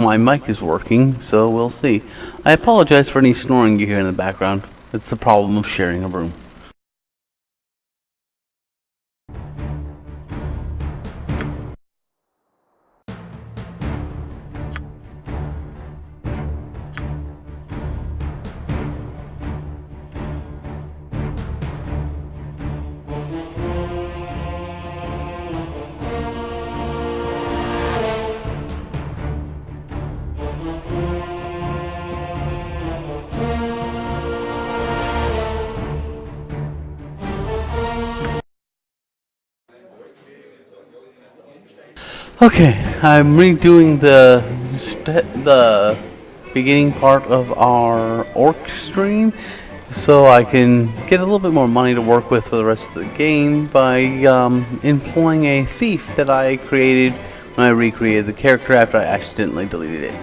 My mic is working, so we'll see. I apologize for any snoring you hear in the background. It's the problem of sharing a room. Okay, I'm redoing the beginning part of our orc stream, so I can get a little bit more money to work with for the rest of the game by employing a thief that I created when I recreated the character after I accidentally deleted it.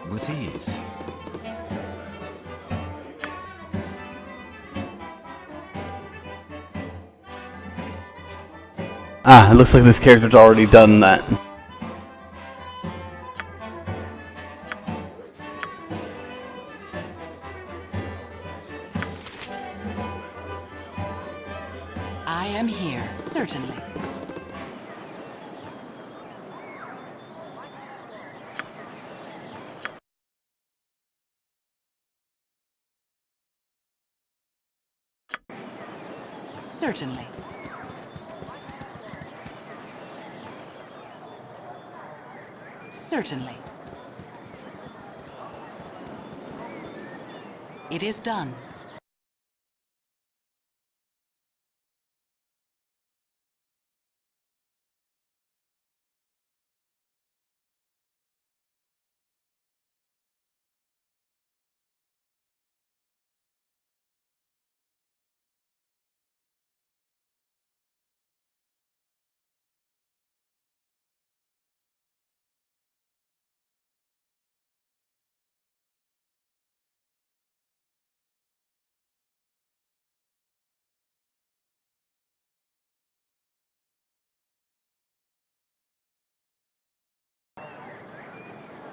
With ease. Ah, it looks like this character's already done that. I am here, certainly. Certainly. Certainly. It is done.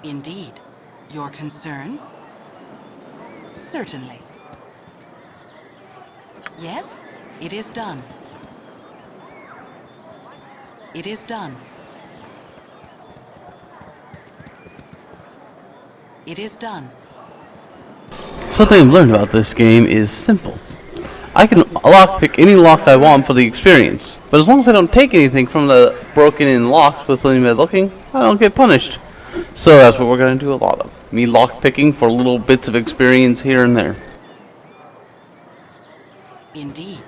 Indeed. Your concern? Certainly. Yes, it is done. It is done. It is done. Something I've learned about this game is simple. I can lockpick any lock I want for the experience, but as long as I don't take anything from the broken in locks with limited looking, I don't get punished. So that's what we're going to do a lot of. Me lockpicking for little bits of experience here and there. Indeed.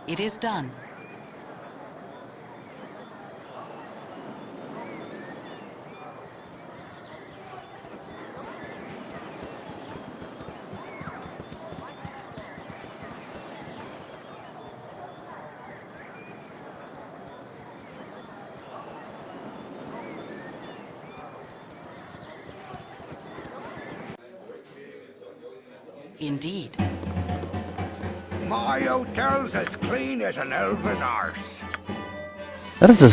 It is done. Indeed. My hotel's as clean as an elven arse. That is a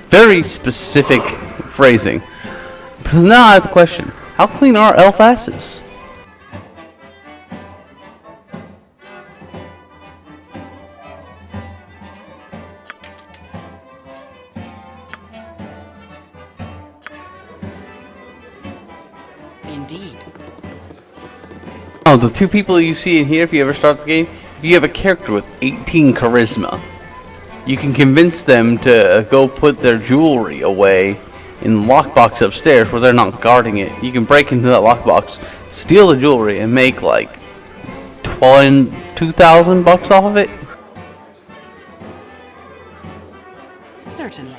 very specific phrasing. Now I have the question. How clean are elf asses? Indeed. Oh, the two people you see in here, if you ever start the game, if you have a character with 18 charisma, you can convince them to go put their jewelry away in the lockbox upstairs where they're not guarding it. You can break into that lockbox, steal the jewelry, and make like 2,000 bucks off of it. Certainly.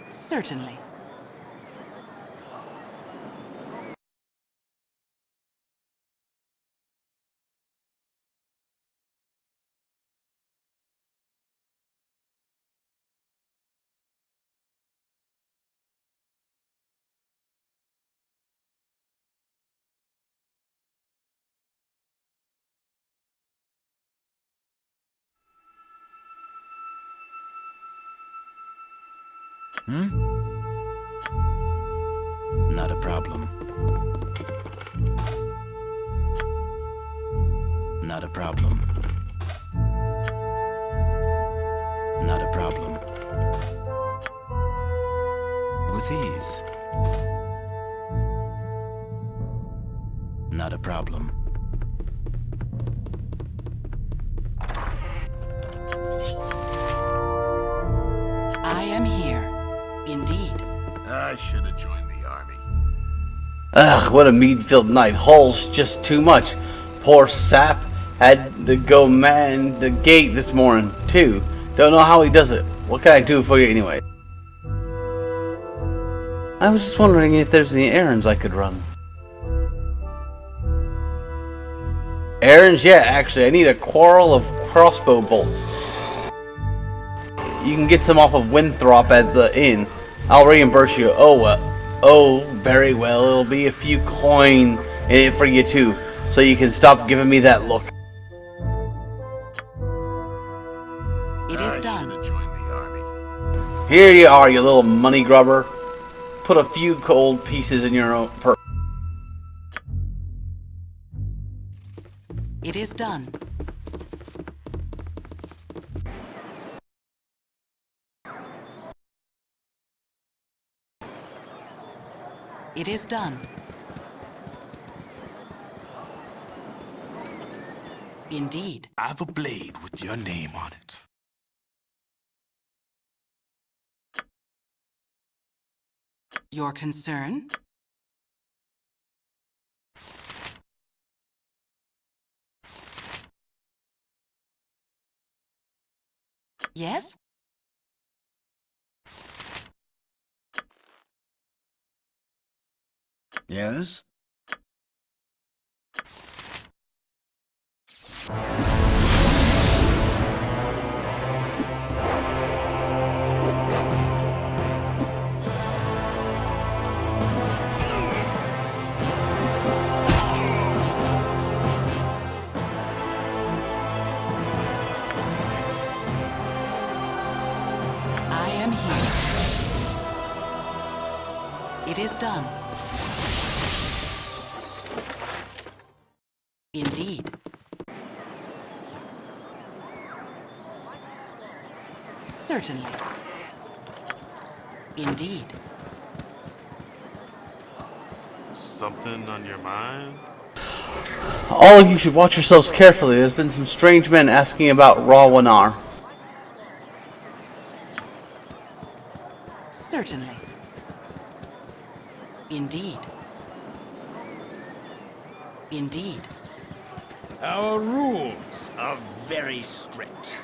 Certainly. Not a problem. Not a problem. Not a problem. With ease. Not a problem. I am here. Indeed. I should have joined the army. Ugh, what a mead-filled night. Hull's just too much. Poor sap had to go man the gate this morning, too. Don't know how he does it. What can I do for you anyway? I was just wondering if there's any errands I could run. Errands? Yeah, actually, I need a quarrel of crossbow bolts. You can get some off of Winthrop at the inn. I'll reimburse you. Oh, very well. It'll be a few coin in it for you too, so you can stop giving me that look. It I is should done. have joined the army. Here you are, you little money grubber. Put a few gold pieces in your own purse. It is done. It is done. Indeed. I have a blade with your name on it. Your concern? Yes? Yes? I am here. It is done. Indeed. Certainly. Indeed. Something on your mind? All of you should watch yourselves carefully. There's been some strange men asking about Rawanar. Certainly. Indeed. Indeed. Our rules are very strict.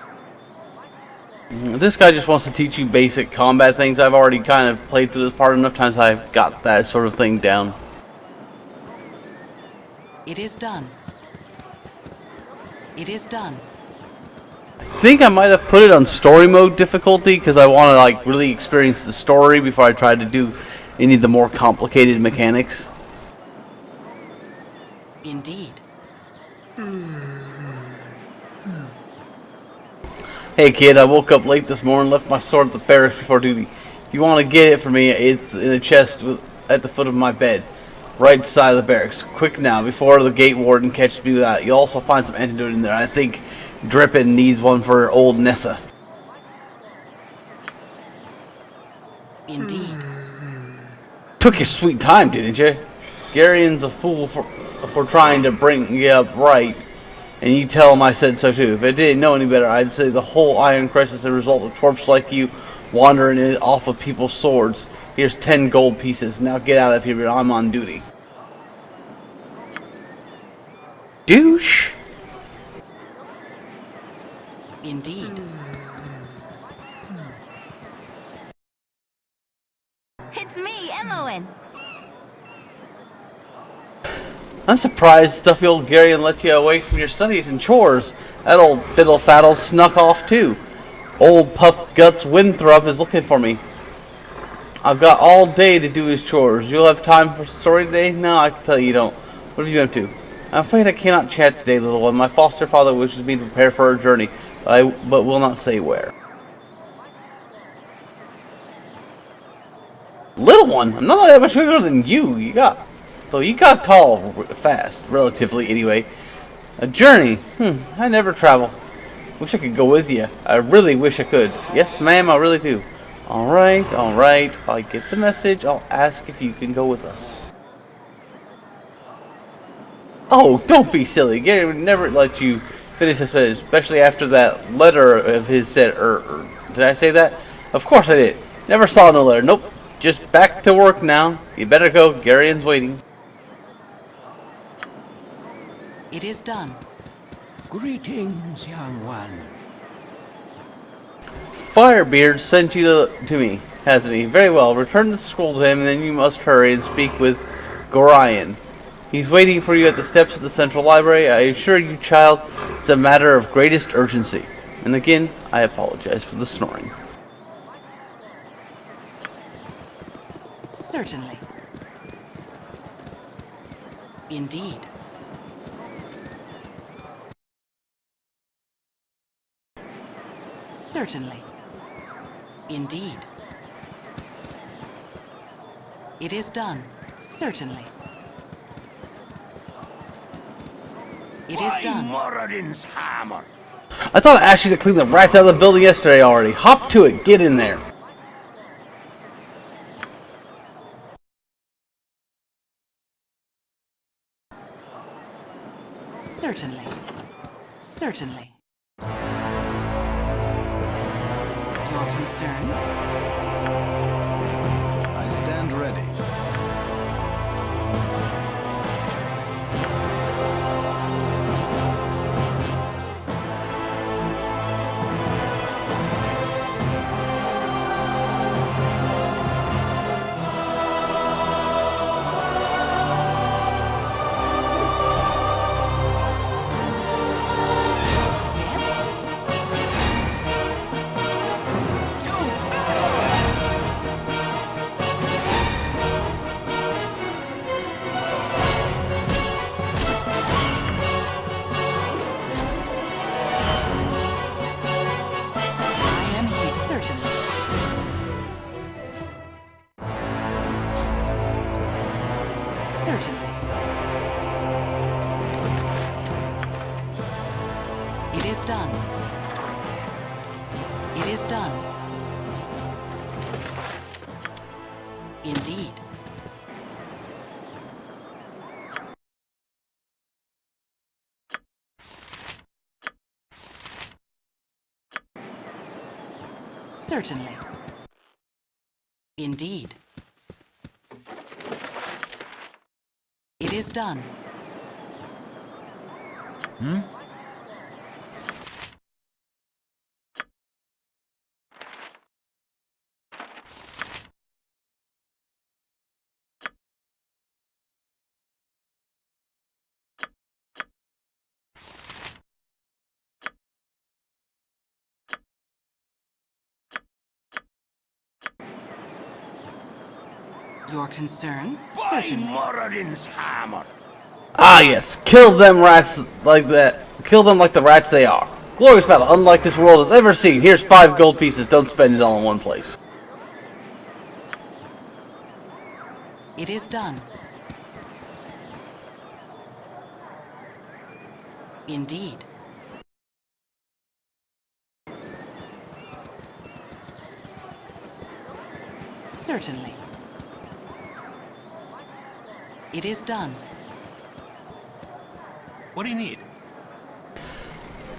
This guy just wants to teach you basic combat things. I've already kind of played through this part enough times I've got that sort of thing down. It is done. It is done. I think I might have put it on story mode difficulty because I want to like really experience the story before I try to do any of the more complicated mechanics. Indeed. Hey kid, I woke up late this morning, left my sword at the barracks before duty. If you want to get it for me, it's in a chest at the foot of my bed, right side of the barracks. Quick now, before the gate warden catches me with that. You'll also find some antidote in there. I think Drippin needs one for old Nessa. Indeed. Took your sweet time, didn't you? Garion's a fool for trying to bring you up right, and you tell him I said so too. If I didn't know any better, I'd say the whole Iron Crest is a result of twerps like you wandering it off of people's swords. Here's 10 gold pieces. Now get out of here, I'm on duty. Douche! Indeed. It's me, Emmoen. I'm surprised stuffy old Garion let you away from your studies and chores. That old fiddle-faddle snuck off too. Old Puff Guts Winthrop is looking for me. I've got all day to do his chores. You'll have time for story today? No, I can tell you don't. What have you been up to? I'm afraid I cannot chat today, little one. My foster father wishes me to prepare for a journey, but will not say where. one. I'm not that much bigger than you. You got tall fast, relatively anyway. A journey. I never travel. Wish I could go with you. I really wish I could. Yes, ma'am, I really do. Alright, alright. I get the message. I'll ask if you can go with us. Oh, don't be silly. Gary would never let you finish his sentence, especially after that letter of his said, did I say that? Of course I did. Never saw no letter. Nope. Just back to work now. You better go. Garion's waiting. It is done. Greetings, young one. Firebeard sent you to me, hasn't he? Very well. Return the scroll to him, and then you must hurry and speak with Gorion. He's waiting for you at the steps of the Central Library. I assure you, child, it's a matter of greatest urgency. And again, I apologize for the snoring. Certainly. Indeed. Certainly. Indeed. It is done. Certainly. It is done. Moradin's hammer. I thought I asked you to clean the rats out of the building yesterday already. Hop to it. Get in there. Certainly. Certainly. Your concern? I stand ready. I am he, certainly. Certainly. It is done. It is done. Indeed. Certainly. Indeed. It is done. Your concern? By Certainly. Moradin's hammer. Ah, yes. Kill them rats like that. Kill them like the rats they are. Glorious battle, unlike this world has ever seen. Here's 5 gold pieces. Don't spend it all in one place. It is done. Indeed. Certainly. It is done. What do you need?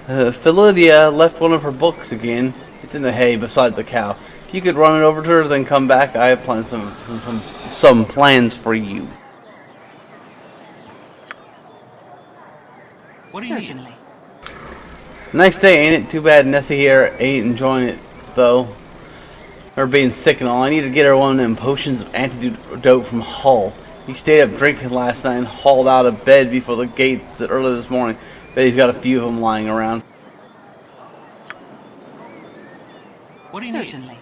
Philidia left one of her books again. It's in the hay beside the cow. If you could run it over to her, then come back. I have planned some plans for you. What do you need? Certainly. Nice day, ain't it? Too bad Nessie here ain't enjoying it, though. Her being sick and all. I need to get her one of them potions of antidote from Hull. He stayed up drinking last night and hauled out of bed before the gates early this morning. Bet he's got a few of them lying around. What do you need? Certainly.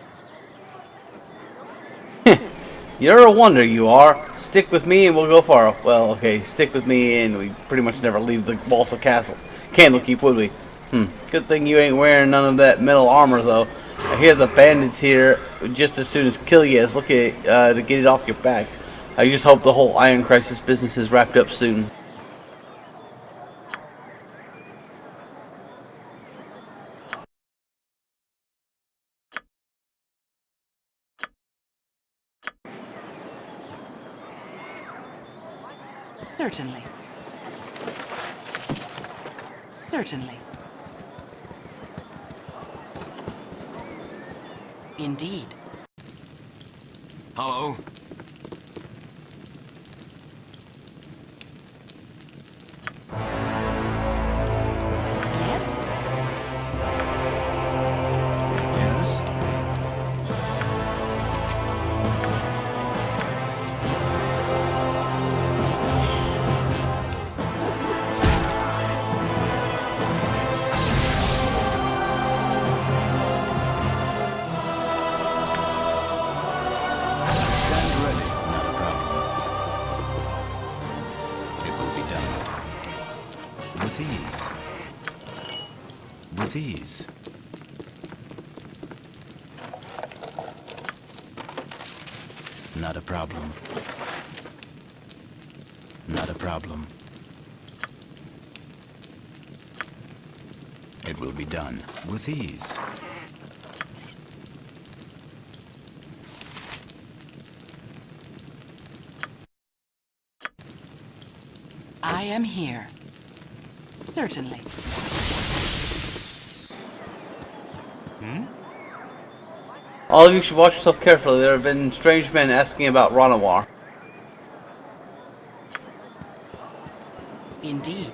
You're a wonder, you are. Stick with me and we'll go far. Well, okay, stick with me and we pretty much never leave the Balsa Castle. Candlekeep, would we? Good thing you ain't wearing none of that metal armor, though. I hear the bandits here just as soon as kill you as look at to get it off your back. I just hope the whole Iron Crisis business is wrapped up soon. Certainly. Certainly. Indeed. Hello? Yes? Yes? Stand ready. Not a problem. It will be done. With ease. With ease. Not a problem. Not a problem. It will be done with ease. I am here. Certainly. All of you should watch yourself carefully. There have been strange men asking about Ranawar. Indeed.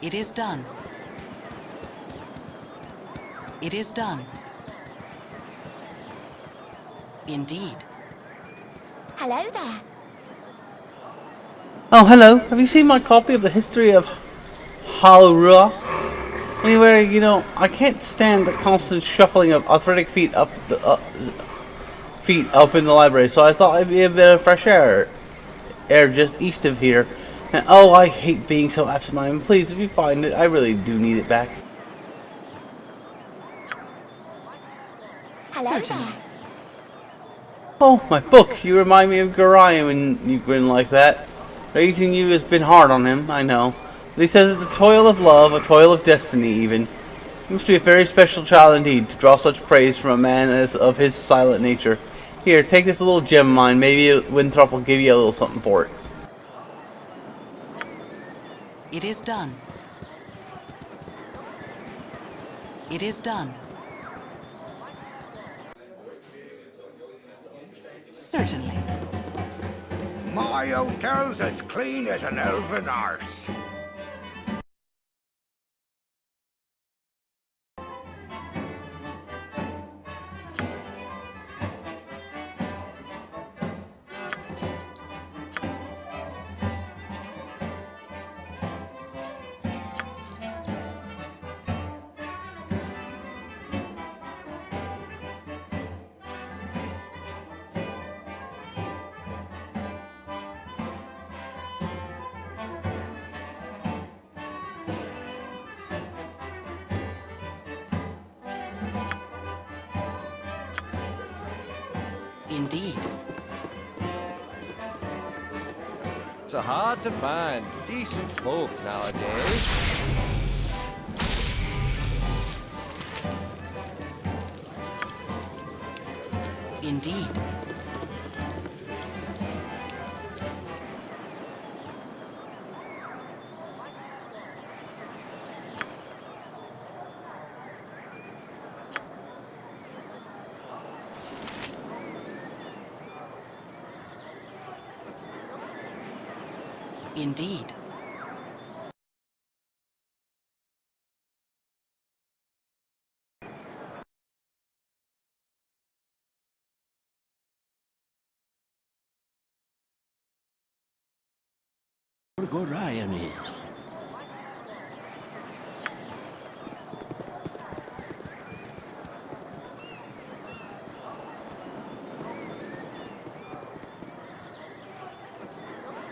It is done. It is done. Indeed. Hello there. Oh, hello. Have you seen my copy of the history of Halrua? Anyway, you know, I can't stand the constant shuffling of arthritic feet up in the library, so I thought I'd be a bit of fresh air just east of here. And oh, I hate being so absent-minded. Please, if you find it, I really do need it back. Hello Certainly. there. Oh, my book. You remind me of Gariah when you grin like that. Raising you has been hard on him, I know. But he says it's a toil of love, a toil of destiny, even. You must be a very special child indeed to draw such praise from a man as of his silent nature. Here, take this little gem of mine. Maybe Winthrop will give you a little something for it. It is done. It is done. Certainly. My hotel's as clean as an elven arse. Indeed. It's hard to find decent folk nowadays. Indeed. Indeed. What a good Ryan is.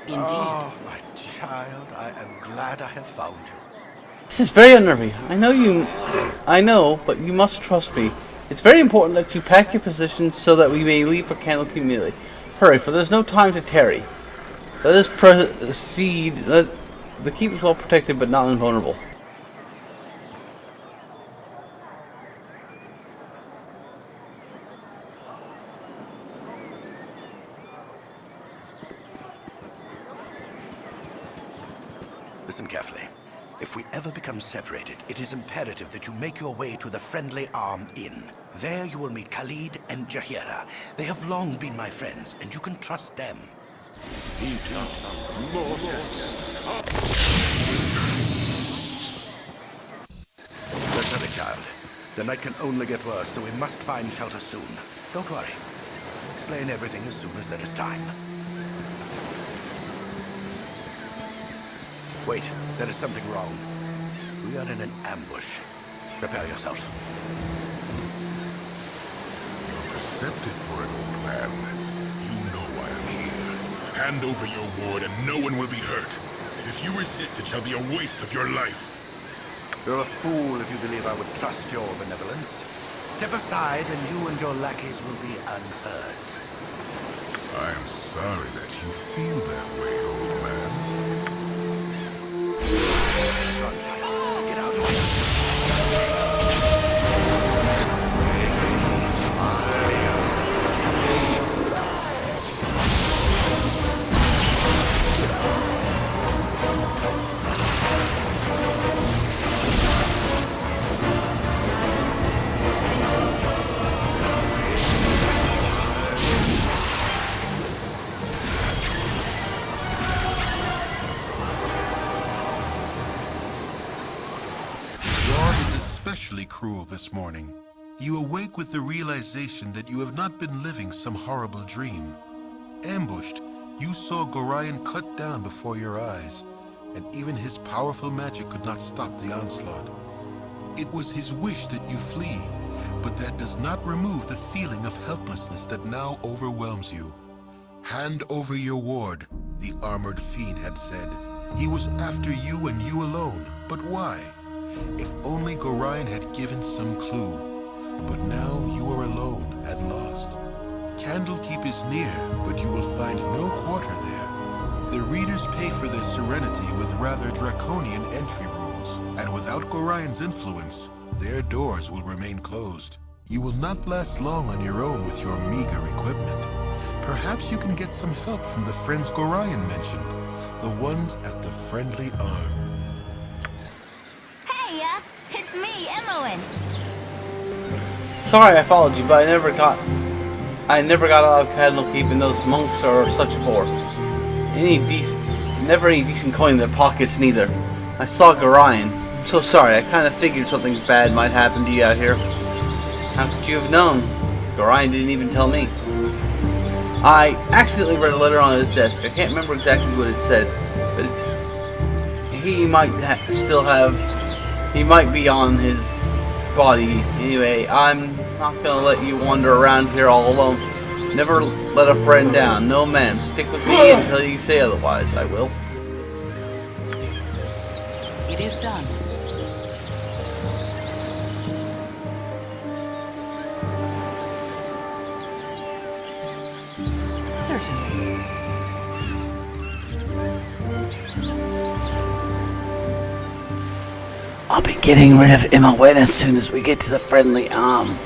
Indeed. Oh, my child, I am glad I have found you. This is very unnerving. I know, but you must trust me. It's very important that you pack your positions so that we may leave for Candlekeep immediately. Hurry, for there's no time to tarry. Let us proceed. The keep is well protected but not invulnerable. Listen carefully. If we ever become separated, it is imperative that you make your way to the Friendly Arm Inn. There you will meet Khalid and Jahira. They have long been my friends, and you can trust them. Let's hurry, child. The night can only get worse, so we must find shelter soon. Don't worry. I'll explain everything as soon as there is time. Wait, there is something wrong. We are in an ambush. Prepare yourself. You're receptive for an old man. You know why I'm here. Hand over your ward and no one will be hurt. If you resist, it shall be a waste of your life. You're a fool if you believe I would trust your benevolence. Step aside and you and your lackeys will be unhurt. I am sorry that you feel that way, old man. Get out of here! Especially cruel this morning. You awake with the realization that you have not been living some horrible dream. Ambushed, you saw Gorion cut down before your eyes, and even his powerful magic could not stop the onslaught. It was his wish that you flee, but that does not remove the feeling of helplessness that now overwhelms you. Hand over your ward, the armored fiend had said. He was after you and you alone, but why? If only Gorion had given some clue. But now you are alone and lost. Candlekeep is near, but you will find no quarter there. The readers pay for their serenity with rather draconian entry rules, and without Gorion's influence, their doors will remain closed. You will not last long on your own with your meager equipment. Perhaps you can get some help from the friends Gorion mentioned, the ones at the Friendly Arm. It's me, Emmeline. Sorry I followed you, but I never got out of Candlekeep, and those monks are such a bore. Never any decent coin in their pockets neither. I saw Gorion. I'm so sorry, I kinda figured something bad might happen to you out here. How could you have known? Gorion didn't even tell me. I accidentally read a letter on his desk. I can't remember exactly what it said, but he might he might be on his body. Anyway, I'm not gonna let you wander around here all alone. Never let a friend down. No ma'am. Stick with me until you say otherwise. I will. It is done. Certainly. I'll be getting rid of Imogen as soon as we get to the Friendly Arm.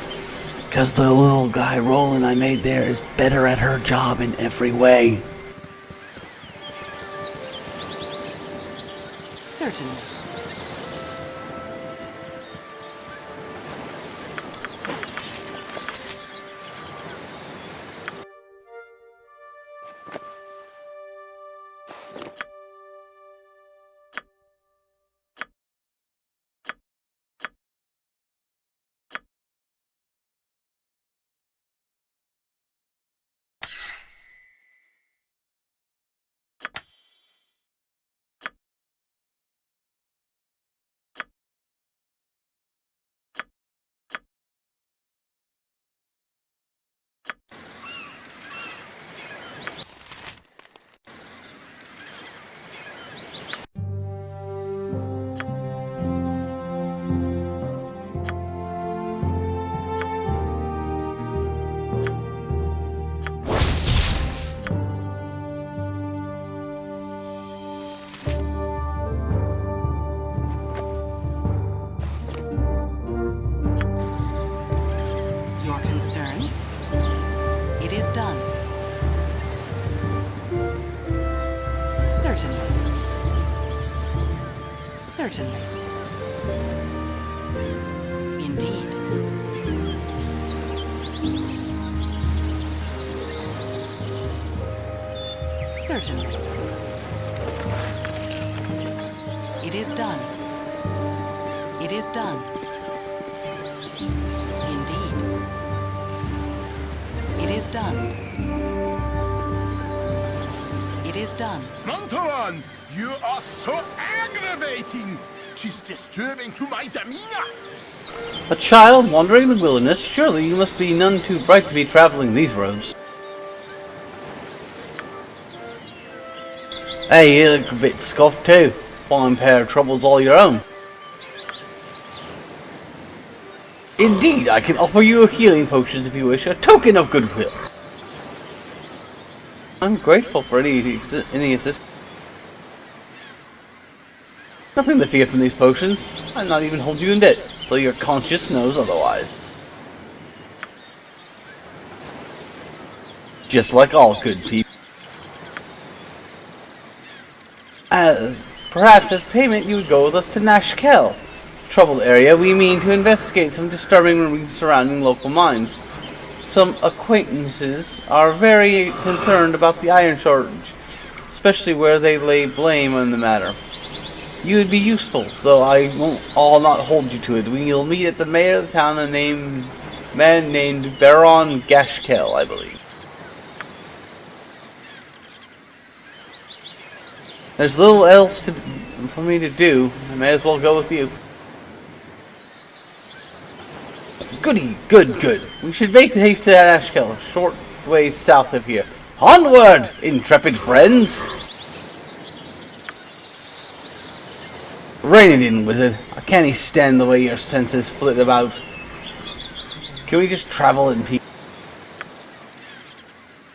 Because the little guy Roland I made there is better at her job in every way. Certainly. Certainly. Indeed. Certainly. It is done. It is done. Indeed. It is done. It is done. Montalon, you are so aggravating. 'Tis disturbing to my demeanor. A child wandering the wilderness? Surely you must be none too bright to be traveling these roads. Hey, you look a bit scuffed too. Fine pair of troubles all your own. Indeed, I can offer you healing potions if you wish, a token of goodwill. I'm grateful for any assistance. Nothing to fear from these potions. I'll not even hold you in debt, though your conscience knows otherwise. Just like all good people. Perhaps as payment you would go with us to Nashkel, troubled area. We mean to investigate some disturbing rumors surrounding local mines. Some acquaintances are very concerned about the iron shortage, especially where they lay blame on the matter. You would be useful, though I'll not hold you to it. We'll meet at the mayor of the town, a man named Baron Gashkel, I believe. There's little else for me to do. I may as well go with you. Goody, good. We should make the haste to Ashkel, a short way south of here. Onward, intrepid friends! Rein it in, wizard. I can't stand the way your senses flit about. Can we just travel in peace?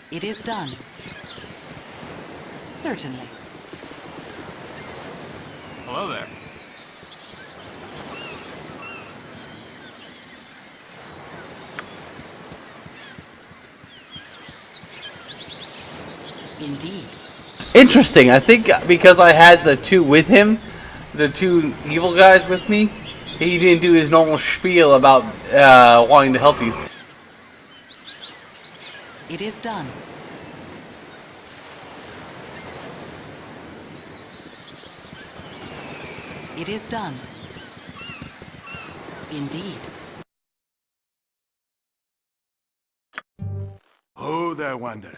It is done. Certainly. Hello there. Indeed. Interesting. I think because I had the two with him, the two evil guys with me, he didn't do his normal spiel about wanting to help you. It is done. It is done. Indeed. Oh, there, wanderer.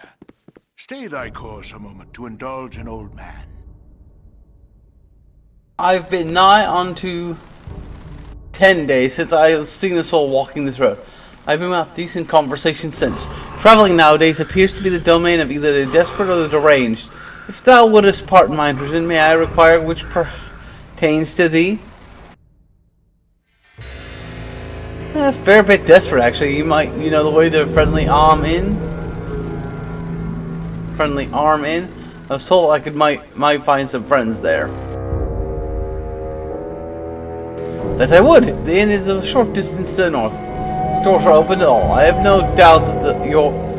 Stay thy course a moment to indulge an old man. I've been nigh onto 10 days since I seen the soul walking this road. I've been with decent conversation since. Traveling nowadays appears to be the domain of either the desperate or the deranged. If thou wouldst pardon my intrusion, may I require which pertains to thee? A fair bit desperate, actually. You know the way to Friendly Arm Inn? Friendly Arm Inn? I was told I might find some friends there. That I would. The inn is a short distance to the north. Stores are open to all. I have no doubt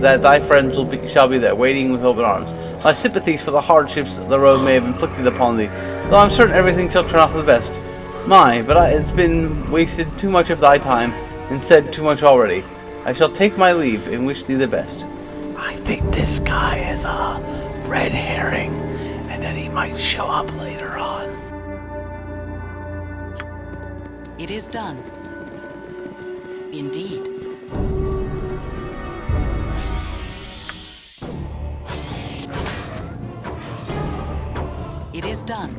that thy friends shall be there, waiting with open arms. My sympathies for the hardships the road may have inflicted upon thee, though I'm certain everything shall turn out for the best. It's been wasted too much of thy time, and said too much already. I shall take my leave, and wish thee the best. I think this guy is a red herring, and that he might show up later on. It is done. Indeed. It is done.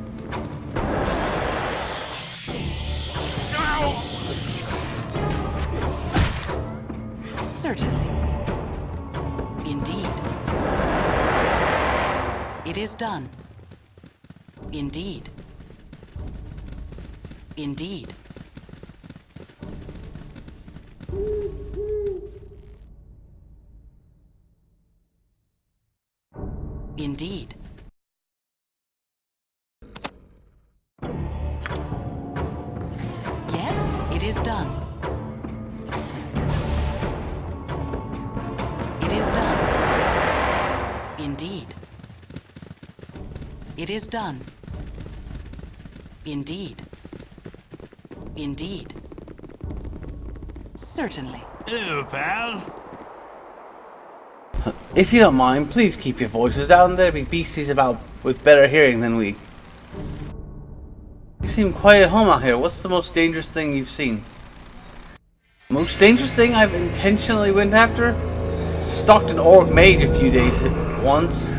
Certainly. Indeed. It is done. Indeed. Indeed. Indeed. Yes, it is done. It is done. Indeed. It is done. Indeed. Indeed. Certainly. Hello, pal. If you don't mind, please keep your voices down. There be beasties about with better hearing than we. You seem quite at home out here. What's the most dangerous thing you've seen? Most dangerous thing I've intentionally went after? Stalked an orc mage a few days once.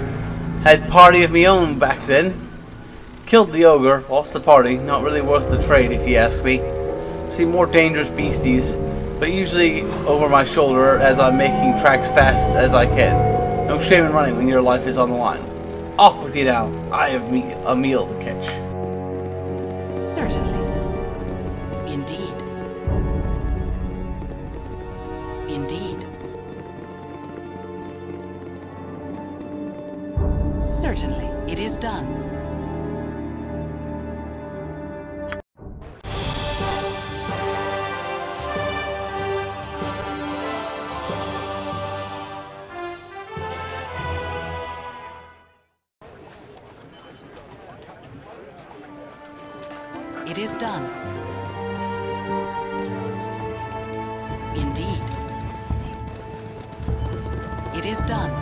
Had party of me own back then. Killed the ogre, lost the party. Not really worth the trade if you ask me. See more dangerous beasties, but usually over my shoulder as I'm making tracks fast as I can. No shame in running when your life is on the line. Off with you now. I have a meal to catch. Certainly. Indeed. Indeed. Certainly. It is done. It is done. Indeed. It is done.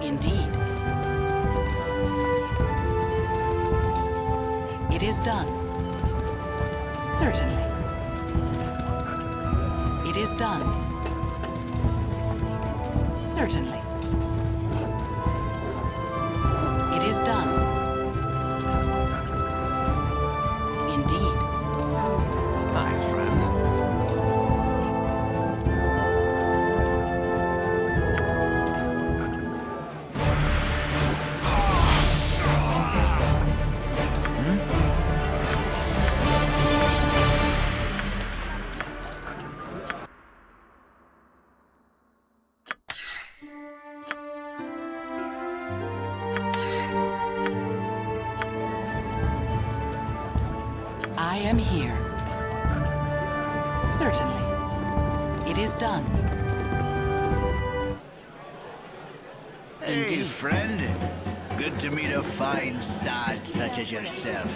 Indeed. It is done. Certainly. It is done. Certainly. It is done. Indeed. My friend. I am here. Certainly. It is done. Hey, Indeed. friend. Good to meet a fine sod such as yourself.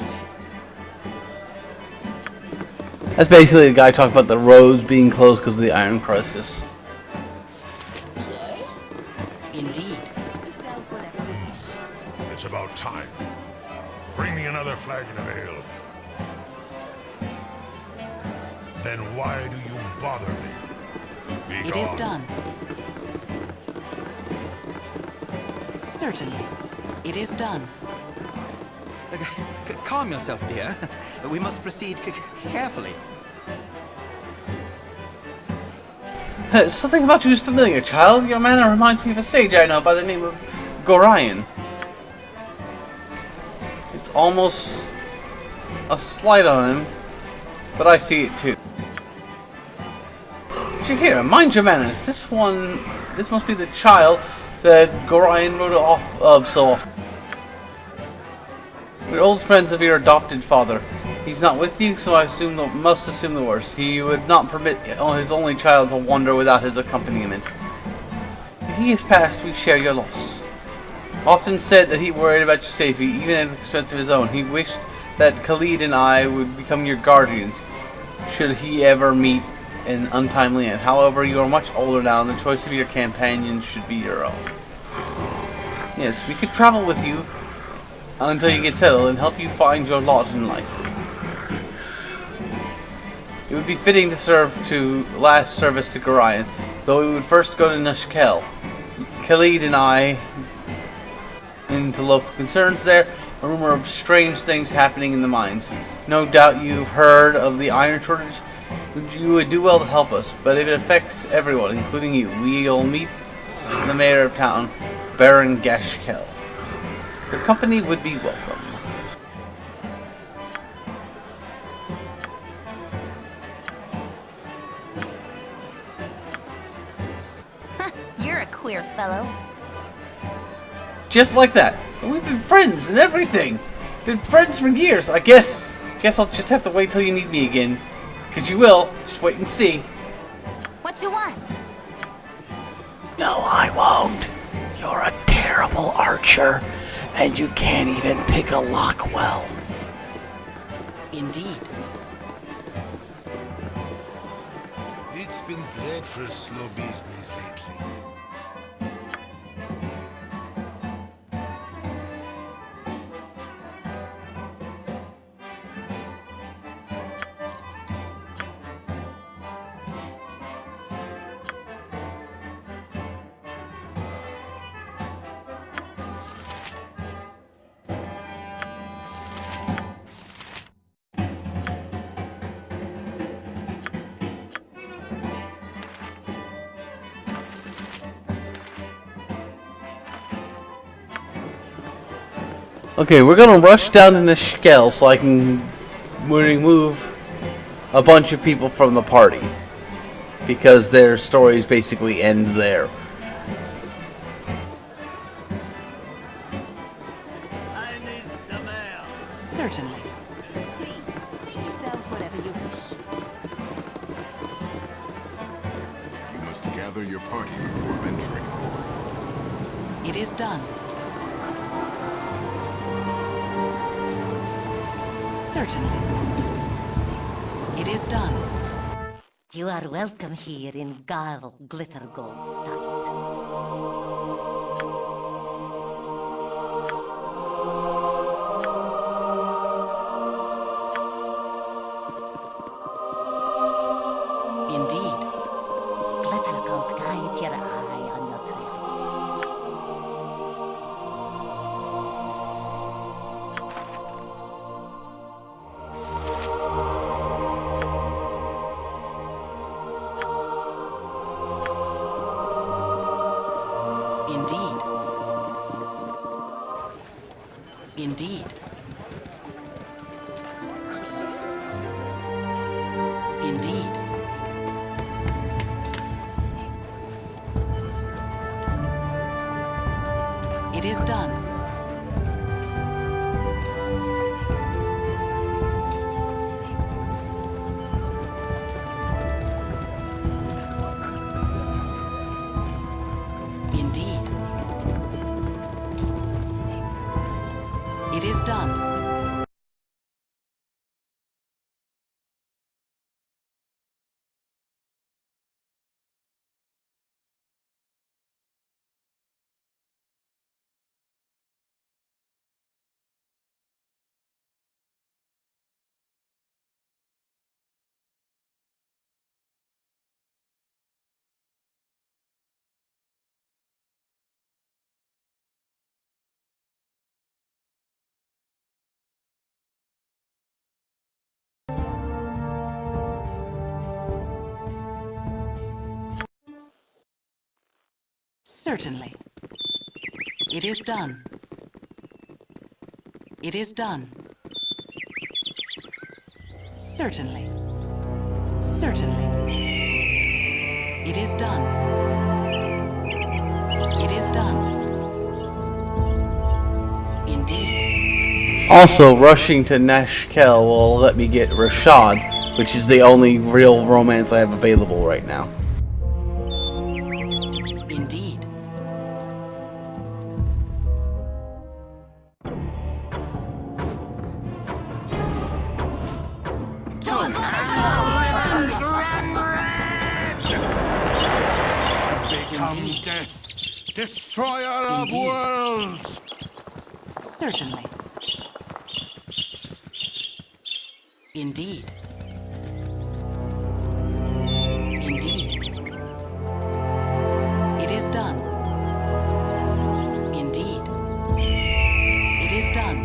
That's basically the guy talking about the roads being closed because of the iron crisis. Indeed. It's about time. Bring me another flagon of ale. Then why do you bother me? Be It gone. is done. Certainly. It is done. Calm yourself, dear. We must proceed carefully. Something about you is familiar, child. Your manner reminds me of a sage I know by the name of Gorion. It's almost a slight on him, but I see it too. Shahira, mind your manners. This must be the child that Gorion wrote off of so often. We're old friends of your adopted father. He's not with you, so I must assume the worst. He would not permit his only child to wander without his accompaniment. If he has passed, we share your loss. Often said that he worried about your safety, even at the expense of his own. He wished that Khalid and I would become your guardians, should he ever meet an untimely end. However, you are much older now, and the choice of your companions should be your own. Yes, we could travel with you until you get settled and help you find your lot in life. It would be fitting to serve to last service to Gorion, though we would first go to Nushkel. Khalid and I into local concerns there, a rumor of strange things happening in the mines. No doubt you've heard of the iron shortage. You would do well to help us, but if it affects everyone, including you, we'll meet the mayor of town, Baron Gashkel. Your company would be welcome. You're a queer fellow. Just like that. And we've been friends and everything. Been friends for years. I guess I'll just have to wait till you need me again. Because you will. Just wait and see. What you want? No, I won't. You're a terrible archer, and you can't even pick a lock well. Indeed. It's been dreadful slow business lately. Okay, we're gonna rush down to Nishkel so I can remove a bunch of people from the party. Because their stories basically end there. I need some air. Certainly. Please, seat yourselves wherever you wish. You must gather your party before venturing forth. It is done. Certainly. It is done. You are welcome here in Garl Glittergold's sight. Indeed. Glittergold guide your eye on your travels. Indeed. Indeed. Indeed. It is done. Indeed. It is done. Certainly. It is done. It is done. Certainly. Certainly. It is done. It is done. Indeed. Also, rushing to Nashkel will let me get Rashad, which is the only real romance I have available right now. Indeed. Become death, destroyer of Indeed. worlds. Certainly. Indeed. Indeed. It is done. Indeed. It is done.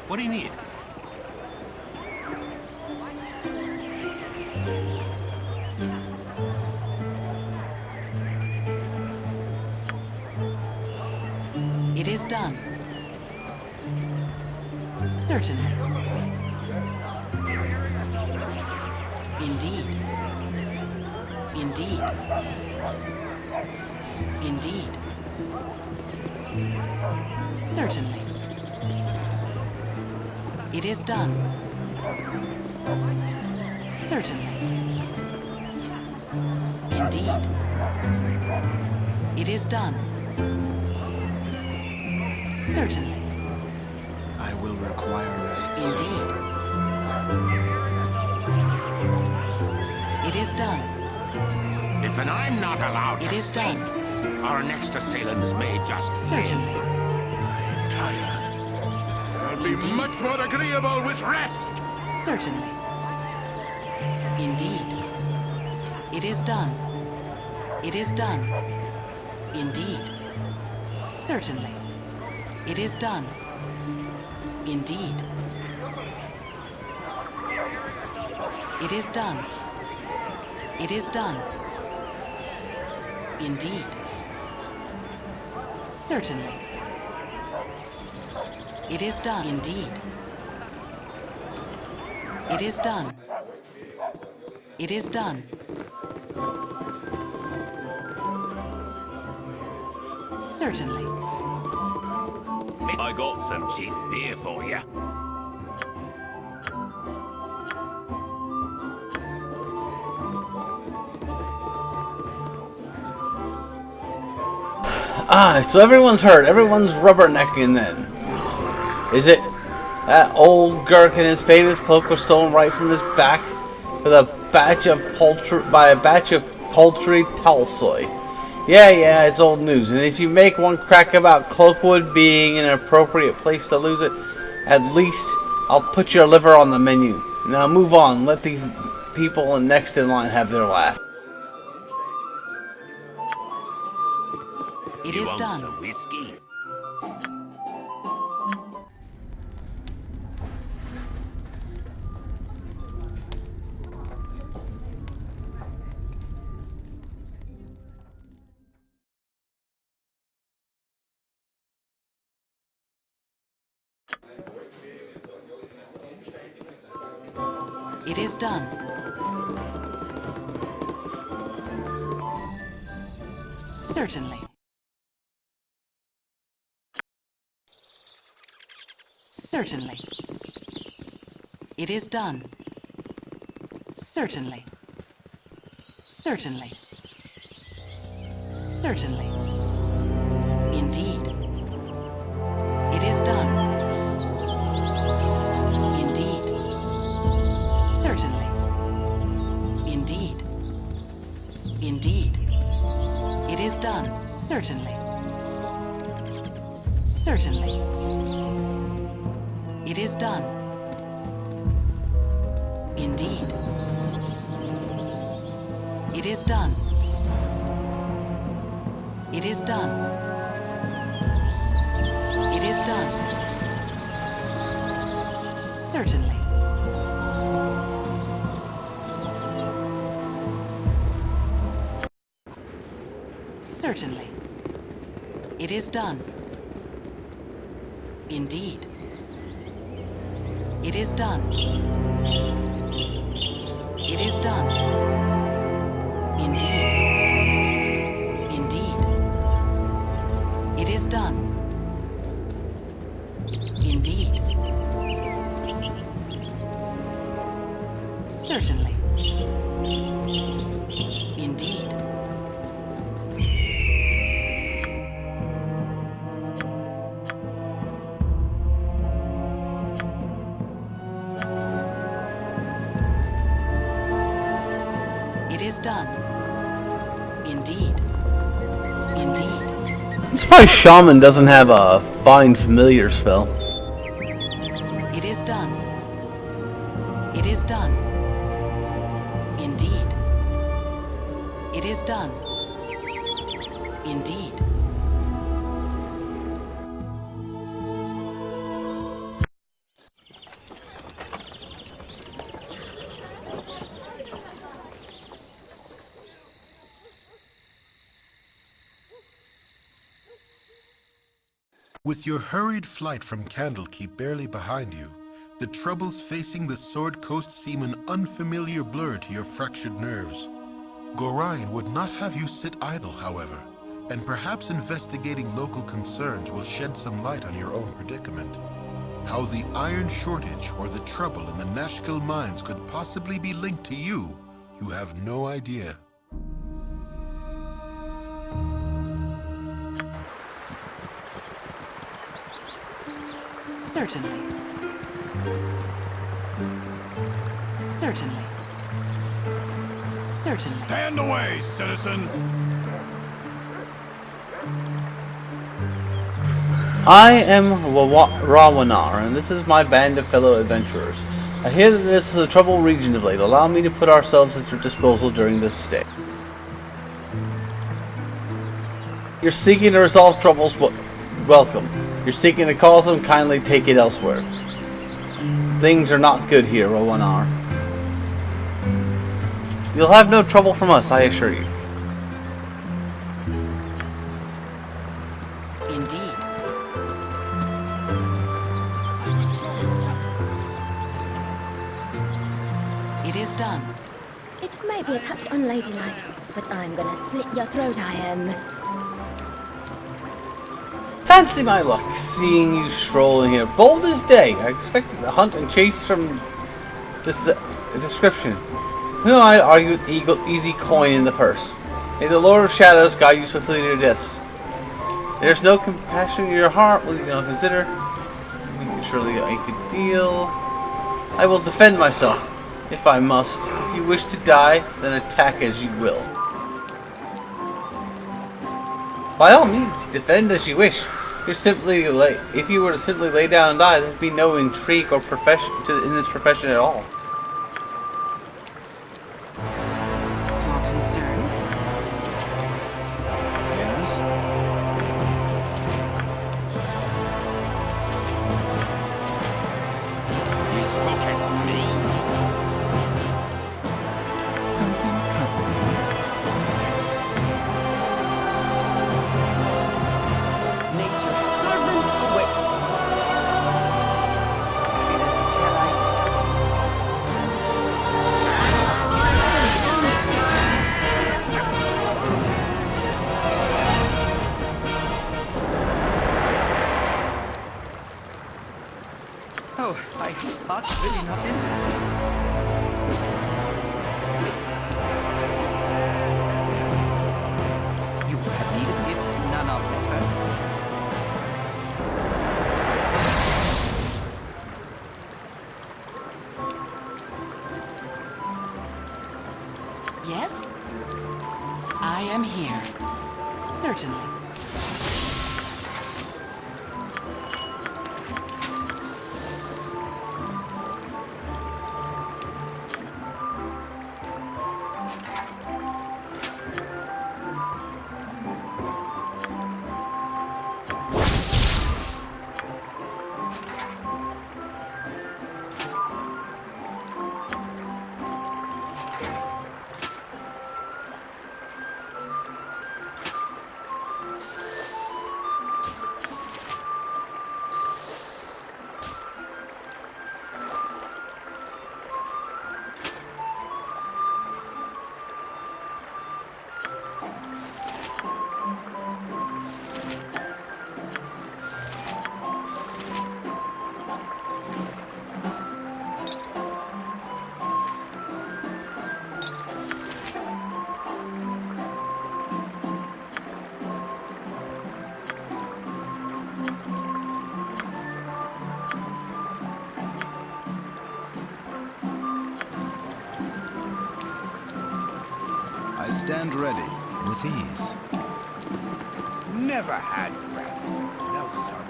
What do you need? It is done. Certainly. Indeed. Indeed. Indeed. Certainly. It is done. Certainly. Indeed. It is done. Certainly. I will require rest. Indeed. It is done. If I'm not allowed It to is sleep, done. our next assailants may just Certainly. I'm tired. I'll be much more agreeable with rest. Certainly. Indeed. It is done. It is done. Indeed. Certainly. It is done. Indeed. It is done. It is done. Indeed. Certainly. It is done. Indeed. It is done. It is done. Certainly. I got some cheap beer for you. So everyone's hurt. Everyone's rubbernecking then. Is it that old Gurk and his famous cloak was stolen right from his back with a batch of poultry by a batch of poultry Talsoy? Yeah, it's old news. And if you make one crack about Cloakwood being an appropriate place to lose it, at least I'll put your liver on the menu. Now move on. Let these people next in line have their laugh. It is done. Some whiskey? It is done. Certainly. Certainly. It is done. Certainly. Certainly. Certainly. Indeed. It is done. Indeed. Certainly. Indeed. Indeed. It is done. Certainly. Certainly. It is done. Indeed. It is done. It is done. It is done. Certainly. Certainly. It is done. Indeed. It is done. It is done. Indeed. Indeed. It is done. Indeed. Certainly. Indeed. It is done. Indeed. Indeed. I'm surprised Shaman doesn't have a Find Familiar spell. It is done. It is done. Indeed. It is done. Indeed. With your hurried flight from Candlekeep barely behind you, the troubles facing the Sword Coast seem an unfamiliar blur to your fractured nerves. Gorion would not have you sit idle, however, and perhaps investigating local concerns will shed some light on your own predicament. How the iron shortage or the trouble in the Nashkel mines could possibly be linked to you, you have no idea. Certainly. Certainly. Certainly. Stand away, citizen! I am Rawanar, and this is my band of fellow adventurers. I hear that this is a troubled region of late. Allow me to put ourselves at your disposal during this stay. You're seeking to resolve troubles, welcome. You're seeking to cause them, kindly take it elsewhere. Things are not good here, Rawanar. You'll have no trouble from us, I assure you. Indeed. It is done. It may be a touch unladylike, but I'm gonna slit your throat, I am. Fancy my luck, seeing you strolling here. Bold as day. I expected to hunt and chase from this description. Who am I to argue with easy coin in the purse? May the Lord of Shadows guide you swiftly to your death. There's no compassion in your heart. Will you not consider? We can surely make a deal. I will defend myself, if I must. If you wish to die, then attack as you will. By all means, defend as you wish. If you were to simply lay down and die, there'd be no intrigue or in this profession at all. Your concern? Yes? You spoke at me? Something troubling you? Nature's servant awaits. Oh, I thought really not in this. You have needed it, none of it. Yes? I am here. Certainly. I stand ready, with ease. Never had breath. No, sir.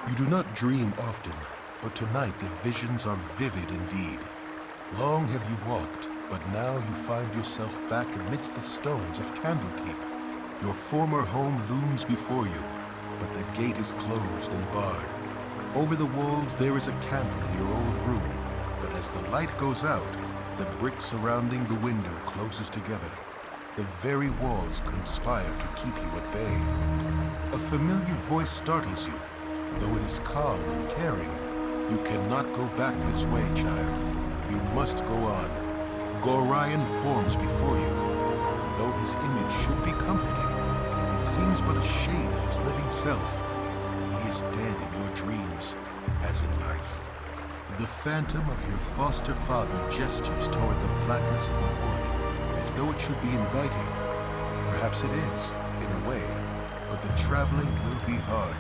You do not dream often, but tonight the visions are vivid indeed. Long have you walked, but now you find yourself back amidst the stones of Candlekeep. Your former home looms before you, but the gate is closed and barred. Over the walls there is a candle in your old room, but as the light goes out, the brick surrounding the window closes together. The very walls conspire to keep you at bay. A familiar voice startles you. Though it is calm and caring, you cannot go back this way, child. You must go on. Gorion forms before you. Though his image should be comforting, it seems but a shade of his living self. He is dead in your dreams, as in life. The phantom of your foster father gestures toward the blackness of the wood, as though it should be inviting. Perhaps it is, in a way, but the traveling will be hard.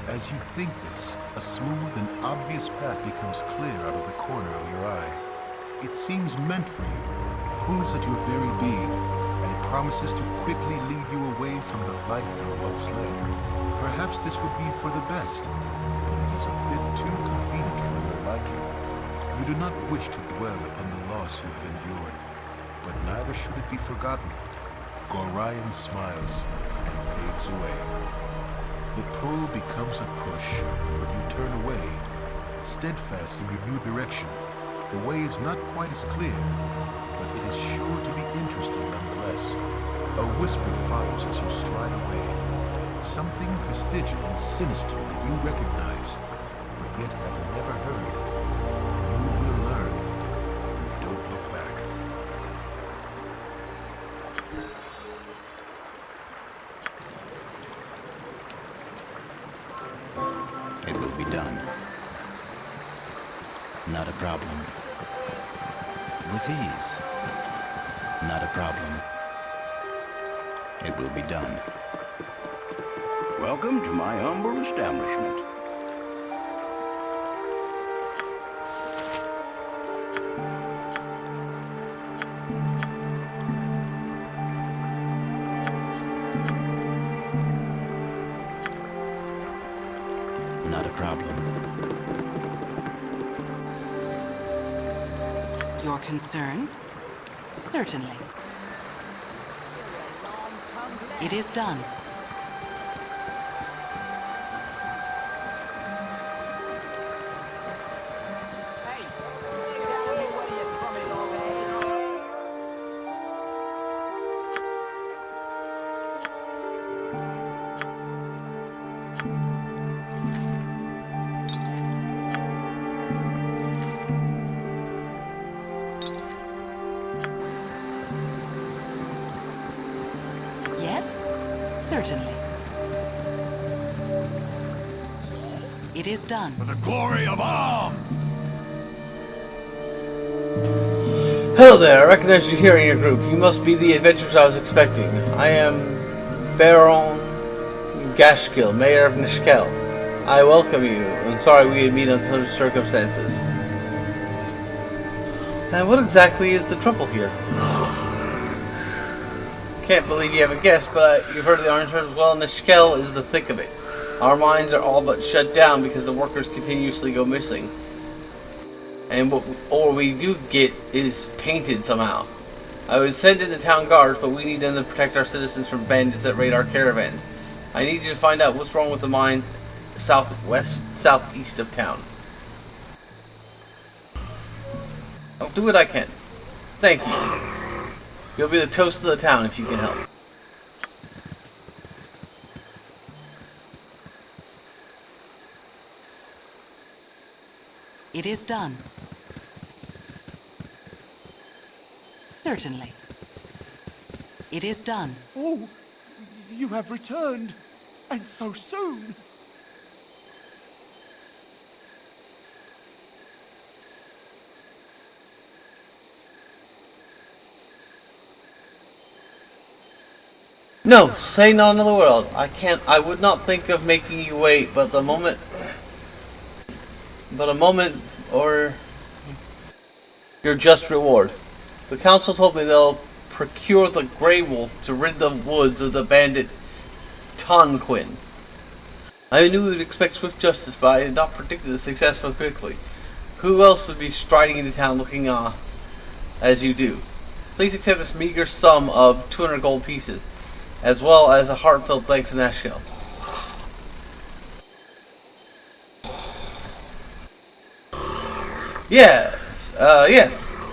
As you think this, a smooth and obvious path becomes clear out of the corner of your eye. It seems meant for you, pulls at your very being, and promises to quickly lead you away from the life you once led. Perhaps this would be for the best, but it is a bit too convenient for your liking. You do not wish to dwell upon the loss you have endured, but neither should it be forgotten. Gorion smiles and fades away. The pull becomes a push, but you turn away, steadfast in your new direction. The way is not quite as clear, but it is sure to be interesting nonetheless. A whisper follows as you stride away, something vestigial and sinister that you recognize, but yet have never heard. You will learn. You don't look back. It will be done. Not a problem. With ease. Not a problem. It will be done. Welcome to my humble establishment. Not a problem. You're concerned? Certainly. It is done. Yes? Certainly. It is done. For the glory of Arm! Hello there, I recognize you here in your group. You must be the adventurers I was expecting. I am Baron Gashkill, Mayor of Nishkel. I welcome you. I'm sorry we meet under such circumstances. And what exactly is the trouble here? Can't believe you haven't guessed, but you've heard of the Orange Herd as well, and Nishkel is the thick of it. Our mines are all but shut down because the workers continuously go missing. And what we do get is tainted somehow. I would send in the town guards, but we need them to protect our citizens from bandits that raid our caravans. I need you to find out what's wrong with the mines southeast of town. I'll do what I can. Thank you. You'll be the toast of the town if you can help. It is done. Certainly. It is done. Oh, you have returned, and so soon. No, say not another word. I would not think of making you wait, but a moment or your just reward. The council told me they'll procure the Grey Wolf to rid the woods of the bandit Tonquin. I knew we would expect swift justice, but I had not predicted the success so quickly. Who else would be striding into town looking as you do? Please accept this meager sum of 200 gold pieces, as well as a heartfelt thanks to Nashville.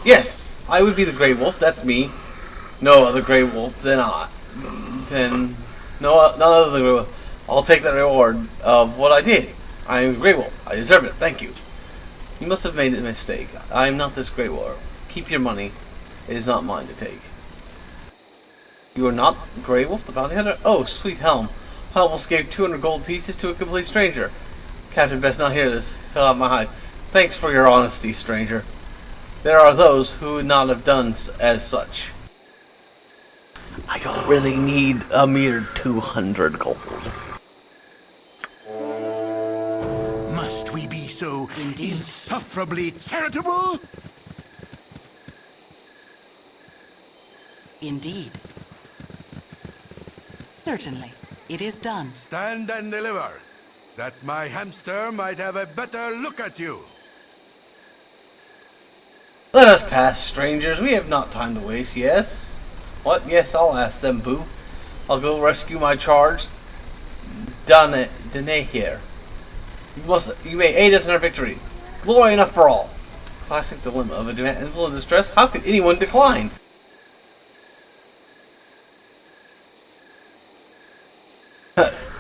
Yes, I would be the Grey Wolf, that's me. No other Grey Wolf, then no other Grey Wolf. I'll take the reward of what I did. I am the Grey Wolf, I deserve it, thank you. You must have made a mistake. I am not this Grey Wolf. Keep your money, it is not mine to take. You are not Grey Wolf, the bounty hunter? Oh, sweet helm. I almost gave 200 gold pieces to a complete stranger. Captain best not hear this. He'll have my hide. Thanks for your honesty, stranger. There are those who would not have done as such. I don't really need a mere 200 gold. Indeed. Insufferably charitable? Indeed. Certainly. It is done. Stand and deliver, that my hamster might have a better look at you. Let us pass, strangers. We have not time to waste. Yes? What? Yes, I'll ask them, boo. I'll go rescue my charge. Dane here. You may aid us in our victory. Glory enough for all. Classic dilemma of a damsel in distress. How could anyone decline?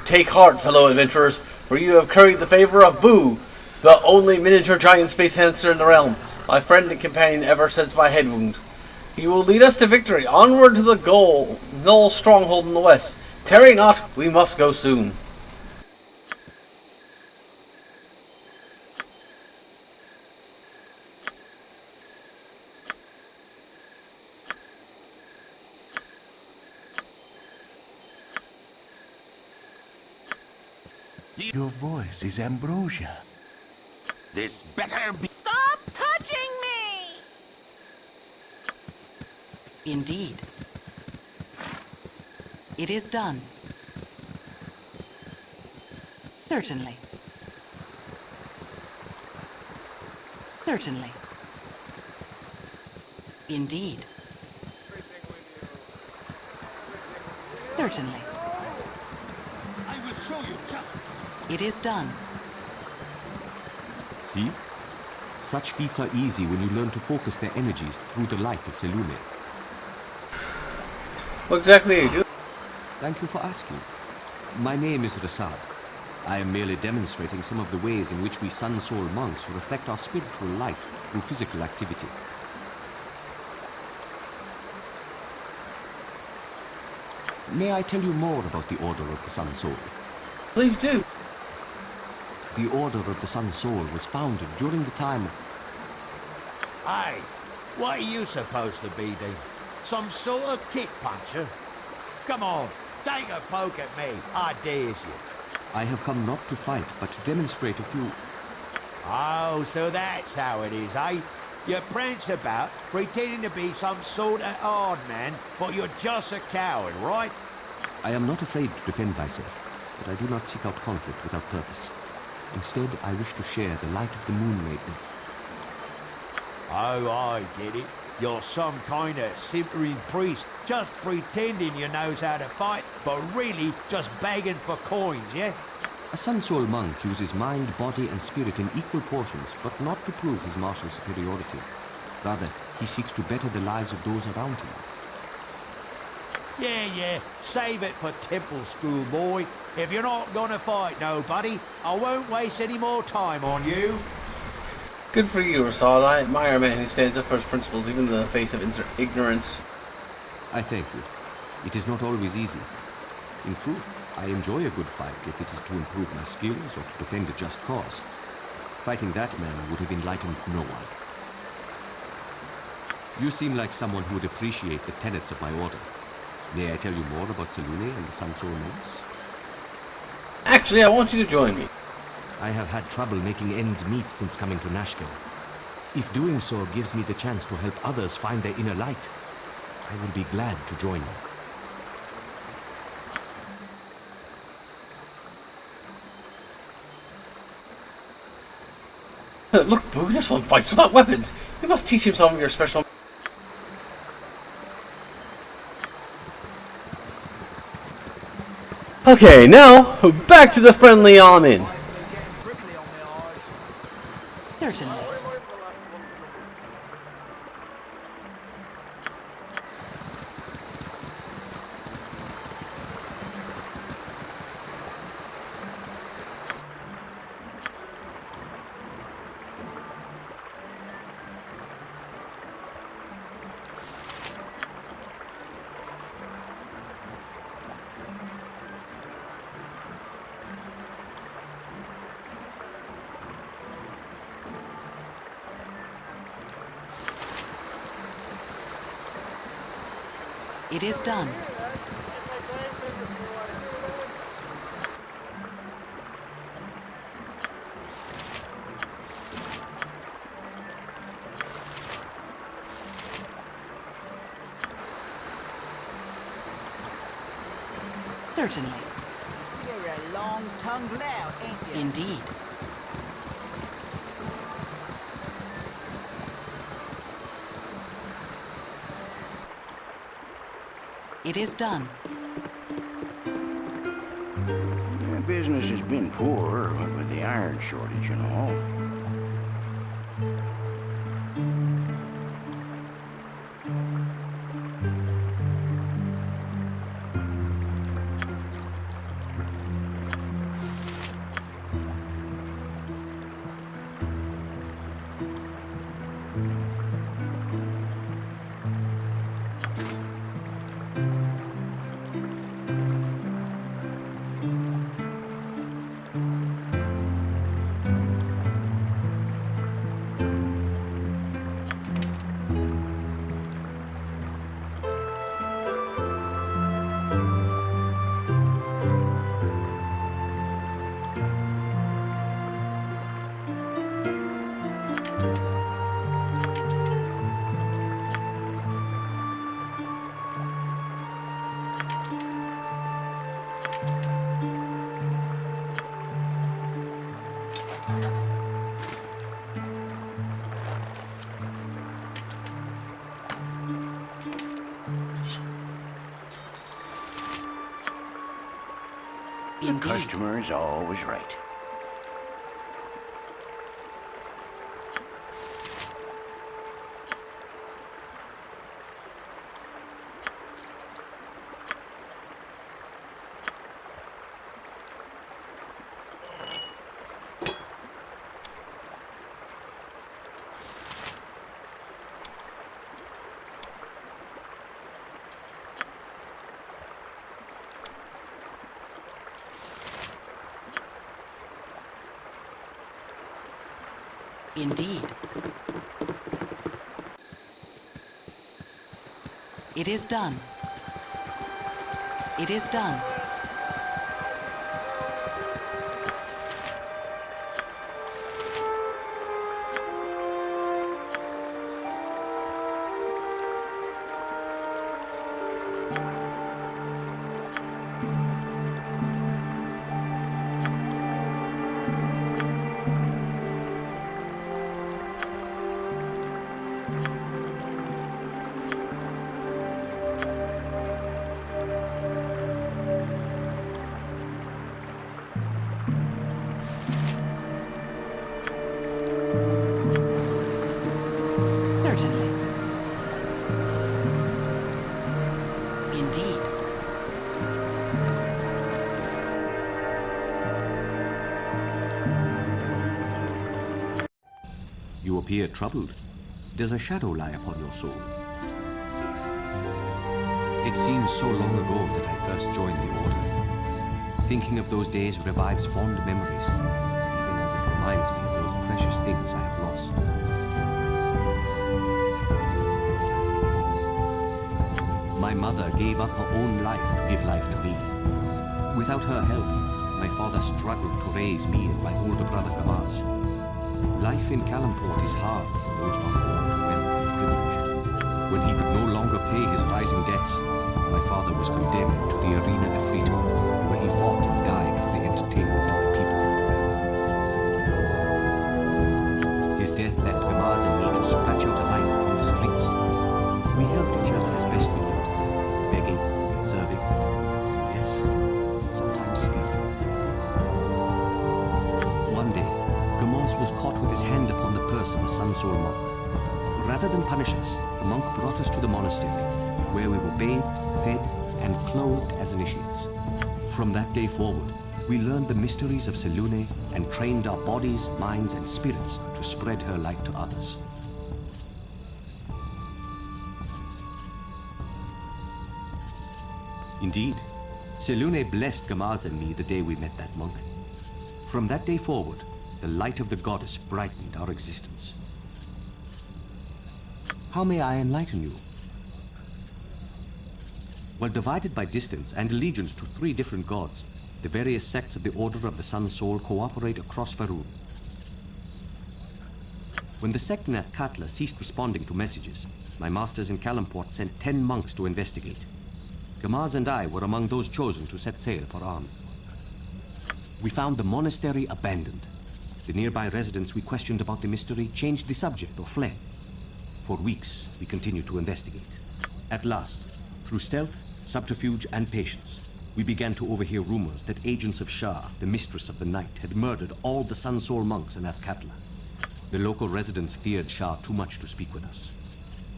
Take heart, fellow adventurers, for you have curried the favor of Boo, the only miniature giant space hamster in the realm, my friend and companion ever since my head wound. He will lead us to victory, onward to the goal, Null stronghold in the west. Tarry not, we must go soon. Your voice is ambrosia. This better be... Stop touching me! Indeed. It is done. Certainly. Certainly. Indeed. Certainly. I will show you justice. It is done. See? Such feats are easy when you learn to focus their energies through the light of Selune. What exactly are you doing? Thank you for asking. My name is Rasad. I am merely demonstrating some of the ways in which we Sun Soul monks reflect our spiritual light through physical activity. May I tell you more about the Order of the Sun Soul? Please do. The Order of the Sun Soul was founded during the time of... Hey, what are you supposed to be then? Some sort of kick puncher? Come on, take a poke at me. I dares you. I have come not to fight, but to demonstrate a few... Oh, so that's how it is, eh? You prance about, pretending to be some sort of hard man, but you're just a coward, right? I am not afraid to defend myself, but I do not seek out conflict without purpose. Instead, I wish to share the light of the Moon Maiden. Oh, I get it. You're some kind of simpering priest, just pretending you knows how to fight, but really just begging for coins, yeah? A Sun Soul monk uses mind, body, and spirit in equal portions, but not to prove his martial superiority. Rather, he seeks to better the lives of those around him. Yeah, save it for temple school, boy. If you're not gonna fight nobody, I won't waste any more time on you. Good for you, Rasad. I admire a man who stands up for his principles even in the face of ignorance. I thank you. It is not always easy. In truth, I enjoy a good fight if it is to improve my skills or to defend a just cause. Fighting that man would have enlightened no one. You seem like someone who would appreciate the tenets of my order. May I tell you more about Selune and the Sun Soul monks? Actually, I want you to join me. I have had trouble making ends meet since coming to Nashkel. If doing so gives me the chance to help others find their inner light, I will be glad to join you. Look, Boo, this one fights without weapons. We must teach him some of your special... Okay, now, back to the friendly Amin. Certainly. It is done. Certainly. You're a long-tongued lout, ain't you? Indeed. It is done. Yeah, business has been poor with the iron shortage and all. The customer is always right. Indeed. It is done. It is done. You appear troubled. Does a shadow lie upon your soul? It seems so long ago that I first joined the Order. Thinking of those days revives fond memories, even as it reminds me of those precious things I have lost. My mother gave up her own life to give life to me. Without her help, my father struggled to raise me and my older brother Gamaz. Life in Kalamport is hard for those not born to wealth and privilege. When he could no longer pay his rising debts, my father was condemned to the arena of Frito, where he fought and died for the entertainment of the people. His death left Gamaz and me to scratch out a life upon the streets. We helped each other as best we could, begging, serving, yes, sometimes stealing. One day, Gamaz was caught with his hand upon the purse of a Sun-Soul monk. Rather than punish us, the monk brought us to the monastery, where we were bathed, fed, and clothed as initiates. From that day forward, we learned the mysteries of Selune and trained our bodies, minds, and spirits to spread her light to others. Indeed, Selune blessed Gamaz and me the day we met that monk. From that day forward, the light of the goddess brightened our existence. How may I enlighten you? While divided by distance and allegiance to 3 different gods, the various sects of the Order of the Sun Soul cooperate across Faerun. When the sect in Athkatla ceased responding to messages, my masters in Kalamport sent 10 monks to investigate. Gamaz and I were among those chosen to set sail for Arn. We found the monastery abandoned. The nearby residents we questioned about the mystery changed the subject or fled. For weeks, we continued to investigate. At last, through stealth, subterfuge, and patience, we began to overhear rumors that agents of Shah, the mistress of the night, had murdered all the Sun Soul monks in Athkatla. The local residents feared Shah too much to speak with us.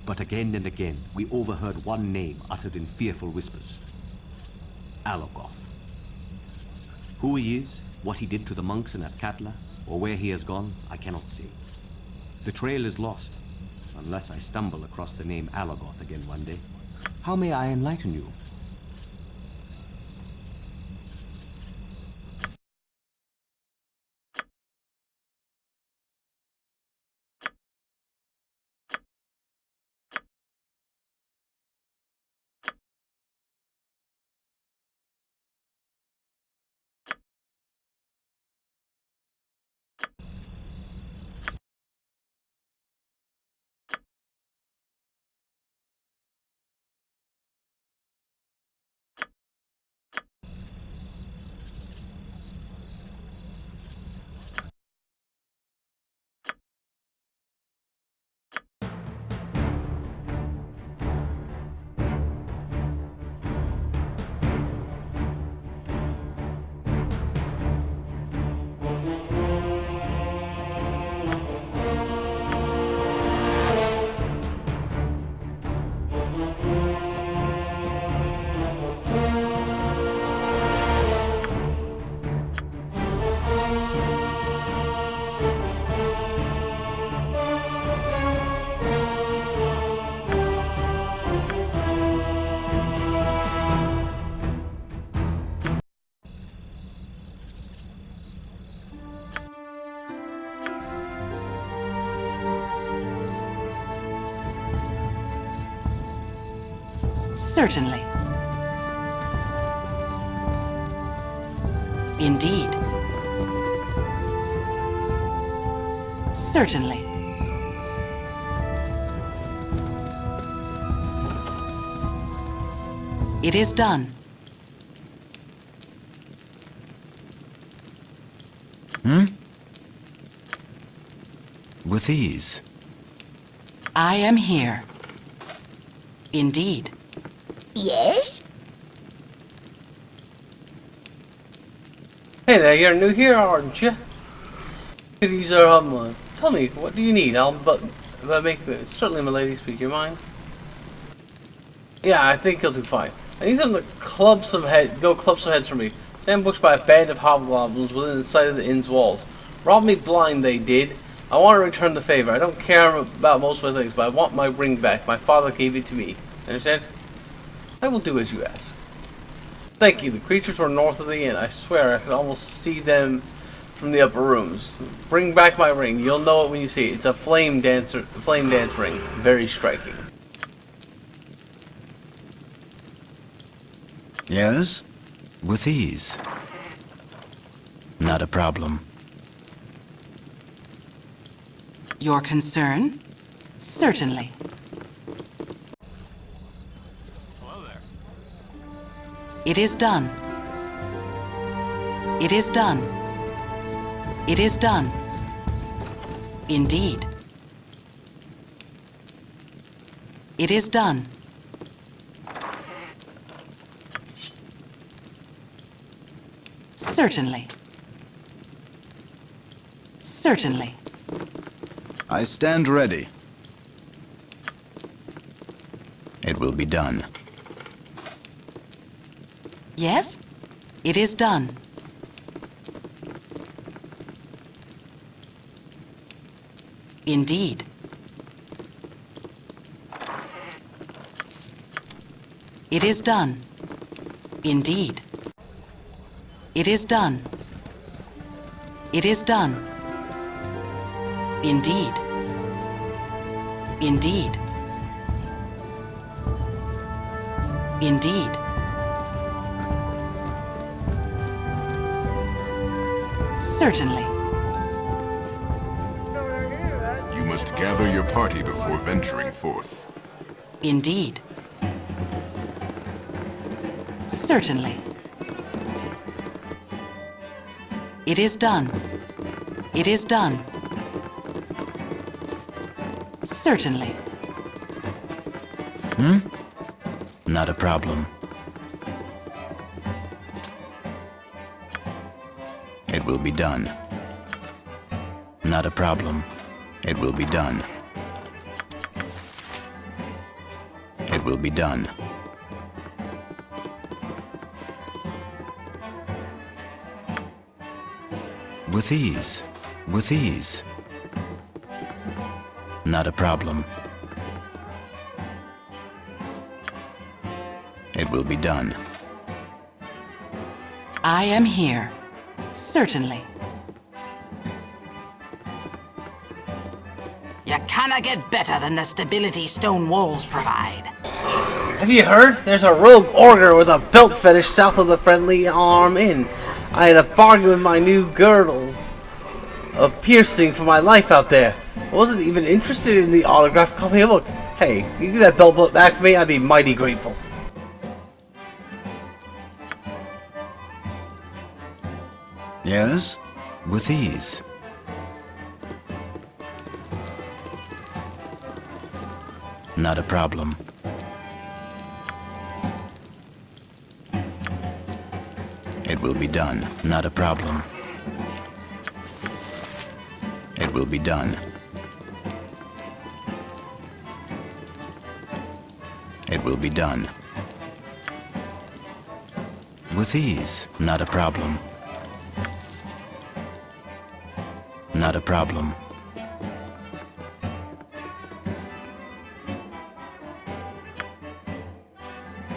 But again and again, we overheard one name uttered in fearful whispers. Alagoth. Who he is, what he did to the monks in Athkatla, or where he has gone, I cannot say. The trail is lost, unless I stumble across the name Alagoth again one day. How may I enlighten you? Certainly. Indeed. Certainly. It is done. With ease. I am here. Indeed. Yes? Hey there, you're new here, aren't you? Could use our tell me, what do you need? I'll make certainly, my lady, speak your mind. Yeah, I think he'll do fine. I need them to club some heads for me. Ambushed by a band of hobgoblins within the sight of the inn's walls. Robbed me blind, they did. I want to return the favor. I don't care about most of my things, but I want my ring back. My father gave it to me. Understand? I will do as you ask. Thank you. The creatures were north of the inn. I swear I could almost see them from the upper rooms. Bring back my ring. You'll know it when you see it. It's a flame dance ring. Very striking. Yes? With ease. Not a problem. Your concern? Certainly. Hello there. It is done. It is done. It is done. Indeed. It is done. Certainly. Certainly. I stand ready. It will be done. Yes? It is done. Indeed. It is done. Indeed. It is done. It is done. Indeed. Indeed. Indeed. Certainly. You must gather your party before venturing forth. Indeed. Certainly. It is done. It is done. Certainly. Not a problem. It will be done. Not a problem. It will be done. It will be done. With ease. With ease. Not a problem. It will be done. I am here. Certainly. You cannot get better than the stability stone walls provide. Have you heard? There's a rogue ogre with a belt fetish south of the Friendly Arm Inn. I had a bargain with my new girdle of piercing for my life out there. I wasn't even interested in the autographed copy of the book. Hey, can you give that belt back for me? I'd be mighty grateful. Yes? With ease. Not a problem. It will be done. Not a problem. It will be done. It will be done. With ease. Not a problem. Not a problem.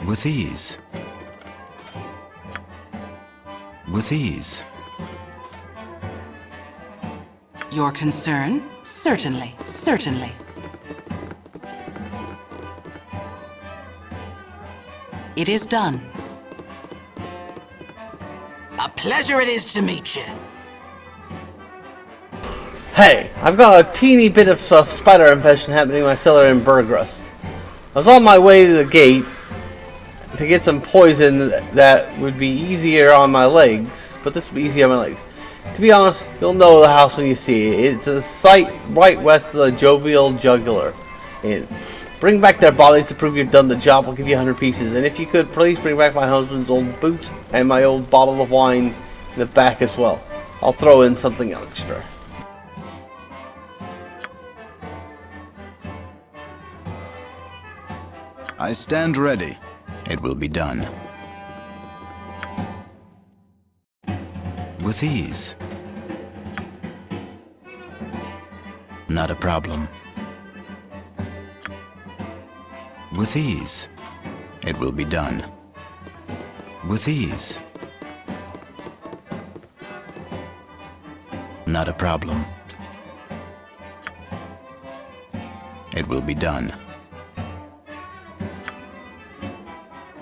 With ease. With ease. Your concern? Certainly. Certainly. It is done. A pleasure it is to meet you. Hey, I've got a teeny bit of spider infection happening in my cellar in Bergrust. I was on my way to the gate to get some poison that would be easier on my legs, but this would be easier on my legs. To be honest, you'll know the house when you see it. It's a site right west of the Jovial Jugular Inn. Bring back their bodies to prove you've done the job. I'll give you 100 pieces. And if you could, please bring back my husband's old boots and my old bottle of wine in the back as well. I'll throw in something extra. I stand ready. It will be done. With ease. Not a problem. With ease. It will be done. With ease. Not a problem. It will be done.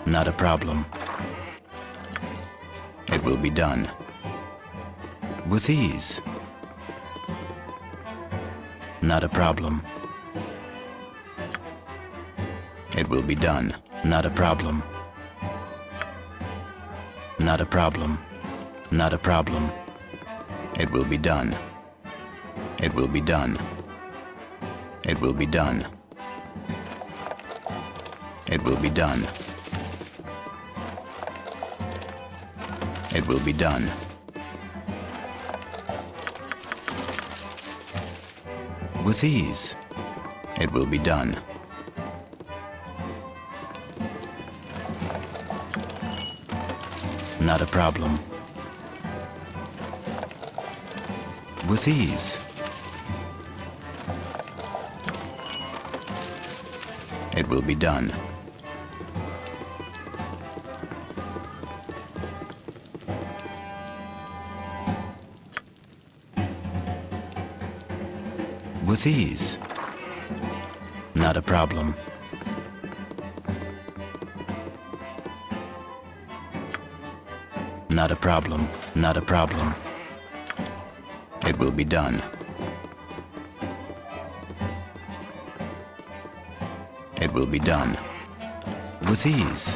Not a problem. It will be done. With ease. Not a problem. It will be done. Not a problem. Not a problem. Not a problem. It will be done. It will be done. It will be done. It will be done. It will be done. With ease. It will be done. Not a problem. With ease. It will be done. With ease. Not a problem. Not a problem. Not a problem. It will be done. It will be done. With ease.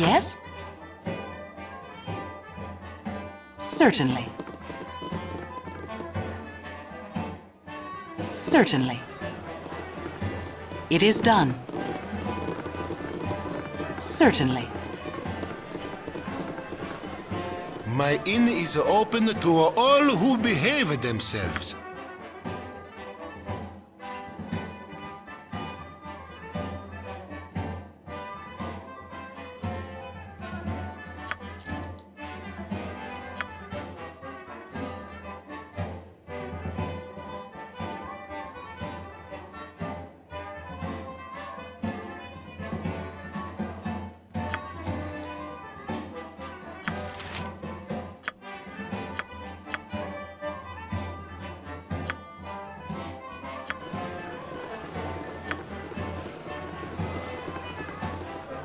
Yes? Certainly. Certainly. It is done. Certainly. My inn is open to all who behave themselves.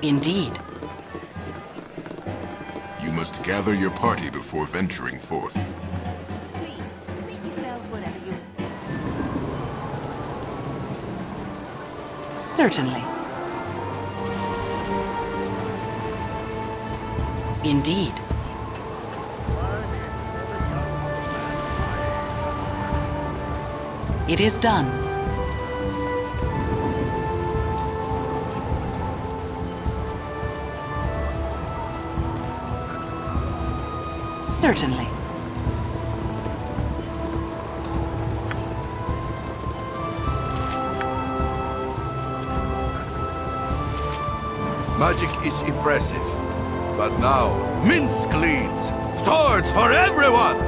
Indeed. You must gather your party before venturing forth. Please, seat yourselves wherever you... Certainly. Indeed. It is done. Certainly. Magic is impressive. But now, mince cleats! Swords for everyone!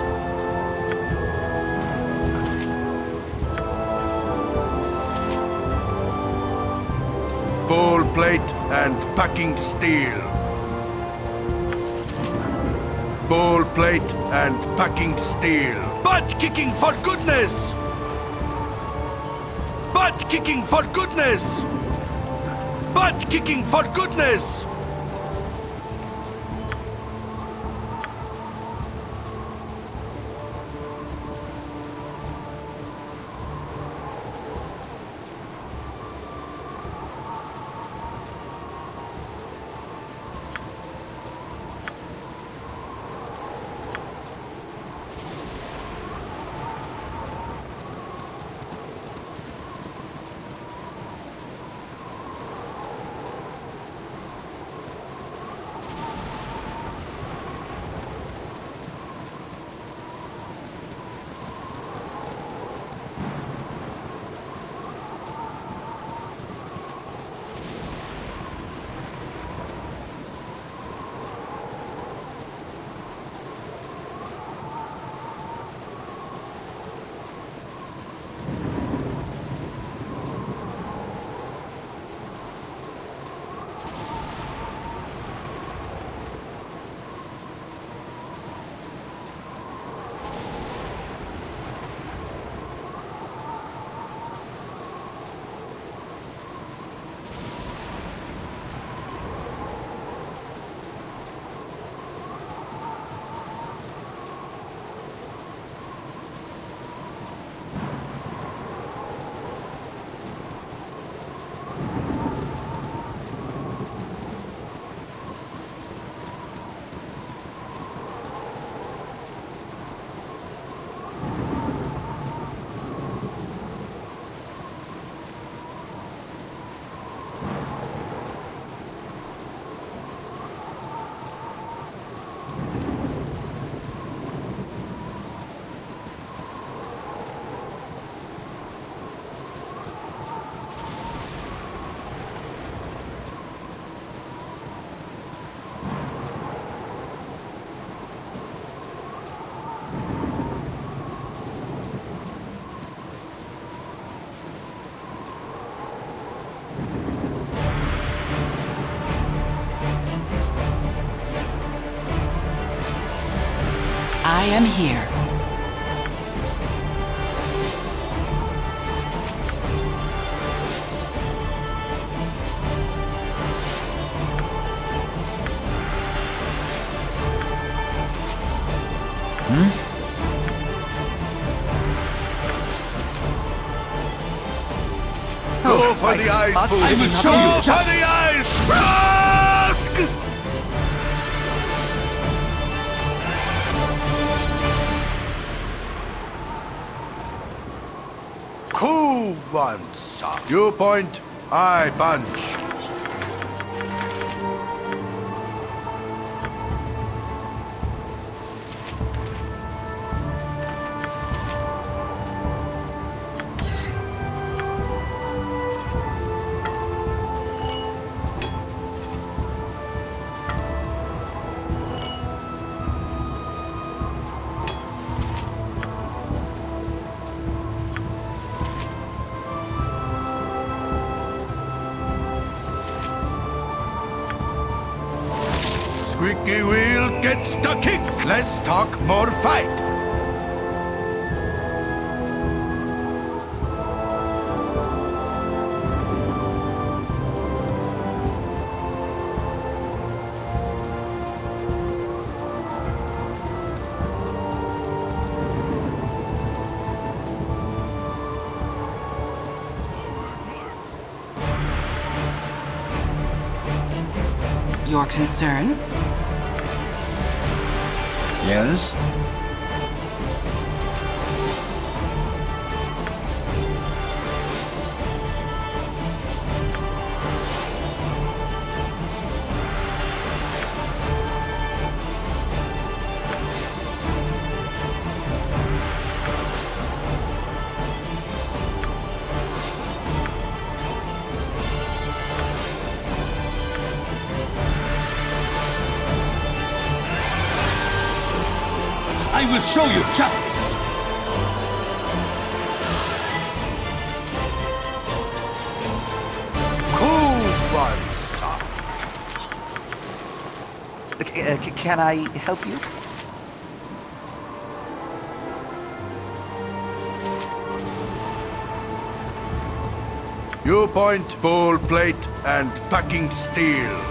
Full plate and packing steel. Full plate and packing steel. Butt kicking for goodness! Butt kicking for goodness! Butt kicking for goodness! I am here. Go for the eyes, fool! I will show you Go for the eyes! Rask! Cool one, sir. You point, I punch. Squeaky wheel gets the kick. Less talk, more fight. Your concern? Yes? I will show you justice! Cool one, sir. Can I help you? You point, full plate, and packing steel.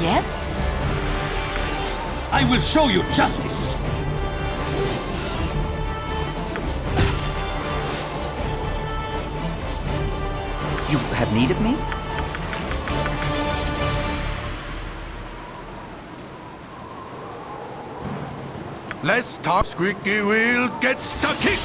Yes? I will show you justice! You have need of me? Less talk, squeaky wheel gets the kick!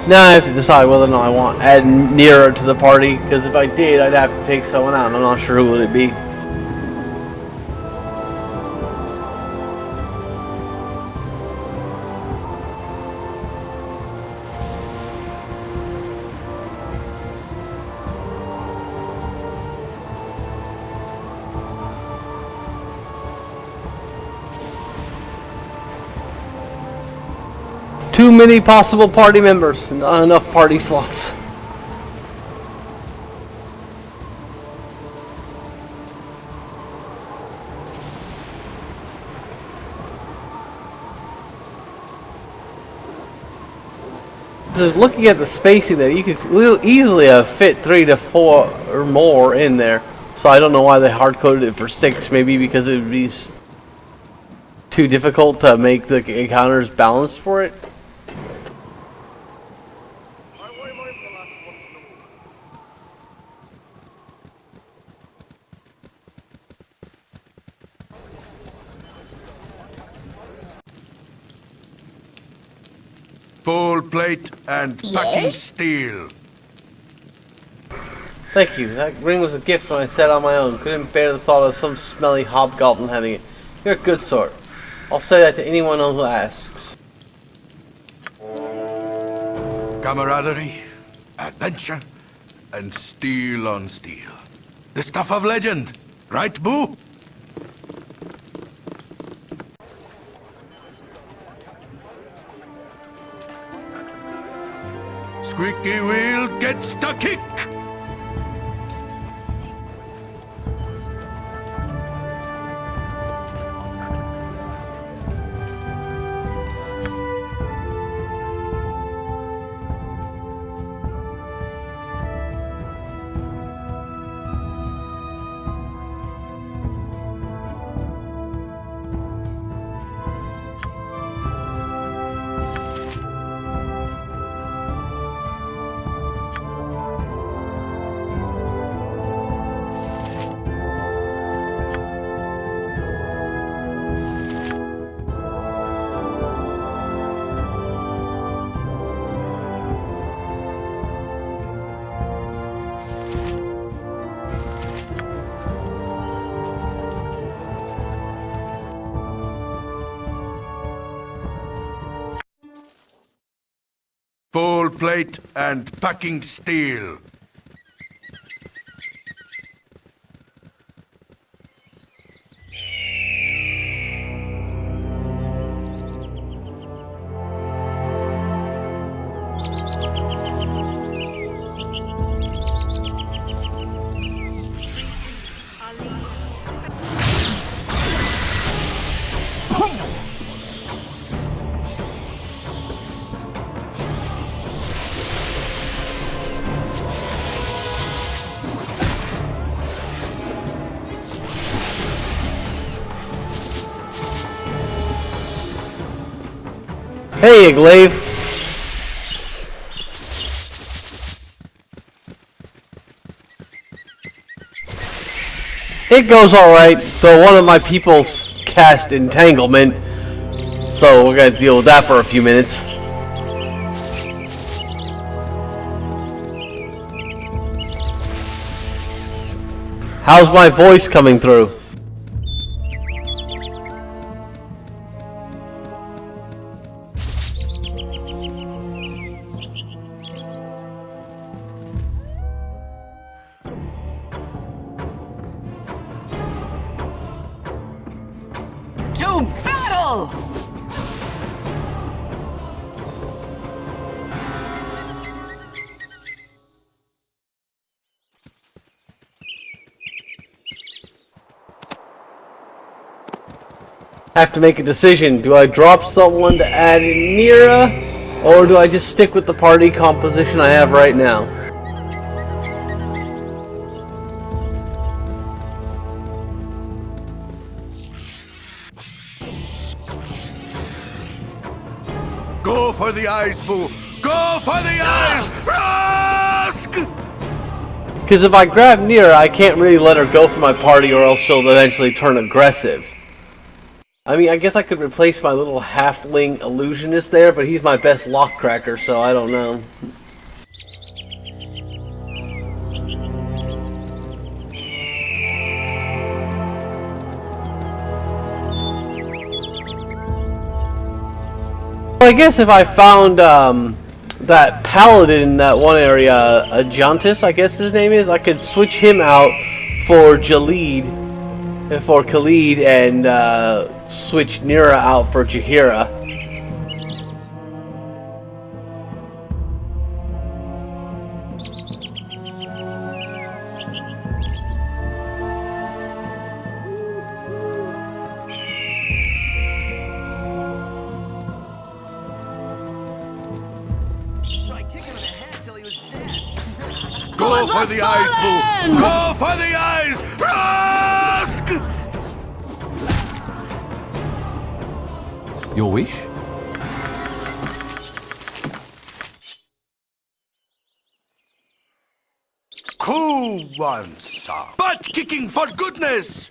Now I have to decide whether or not I want to add Nira to the party, because if I did, I'd have to take someone out, and I'm not sure who would it be. Too many possible party members, not enough party slots. Looking at the spacing there, you could easily have fit 3 to 4 or more in there. So I don't know why they hard-coded it for 6. Maybe because it would be too difficult to make the encounters balanced for it. Full plate and packing steel. Thank you. That ring was a gift when I sat on my own. Couldn't bear the thought of some smelly hobgoblin having it. You're a good sort. I'll say that to anyone who asks. Camaraderie, adventure, and steel on steel. The stuff of legend, right, Boo? Squeaky wheel gets the kick! Full plate and packing steel. Hey, Glaive. It goes alright, though one of my people cast entanglement, so we're gonna deal with that for a few minutes. How's my voice coming through? To battle! Have to make a decision. Do I drop someone to add in Nira, or do I just stick with the party composition I have right now? Go for the eyes, Boo! Go for the eyes! Rask! Because if I grab Nira, I can't really let her go for my party, or else she'll eventually turn aggressive. I mean, I guess I could replace my little halfling illusionist there, but he's my best lock cracker, so I don't know. Well, I guess if I found that paladin in that one area, Ajantis, I guess his name is, I could switch him out for Khalid, and switch Nira out for Jaheira. Go for the eyes, Boo! Go for the eyes! Rask! Your wish? Cool one, sir. Butt kicking for goodness!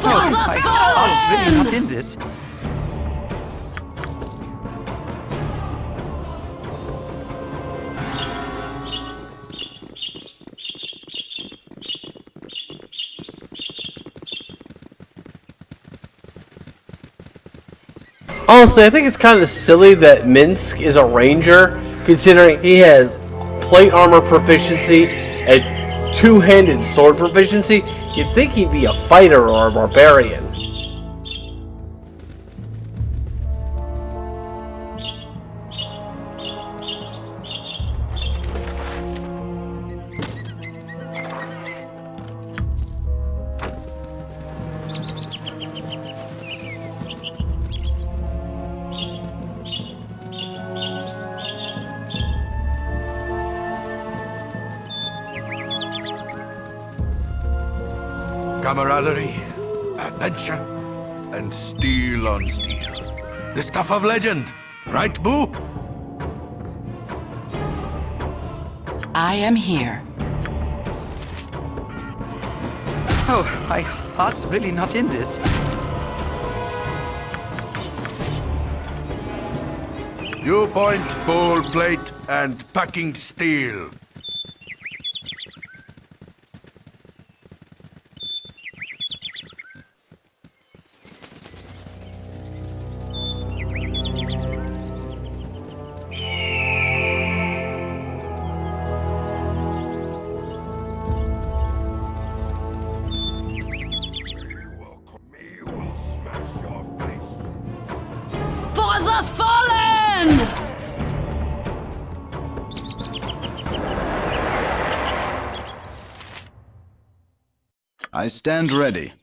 My heart's really not in this. Honestly, I think it's kind of silly that Minsk is a ranger, considering he has plate armor proficiency and two-handed sword proficiency. You'd think he'd be a fighter or a barbarian. Camaraderie, adventure, and steel on steel. The stuff of legend, right, Boo? I am here. Oh, my heart's really not in this. You point full plate and packing steel. For the fallen! I stand ready.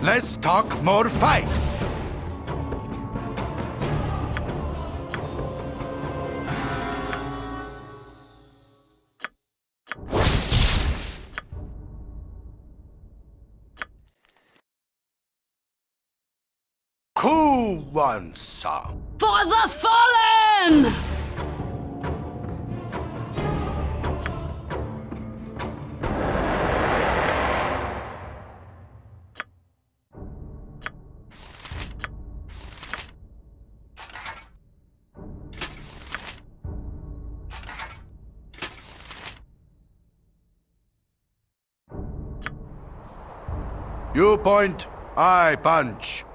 Less talk, more fight. Who wants some? For the fallen! You point, I punch.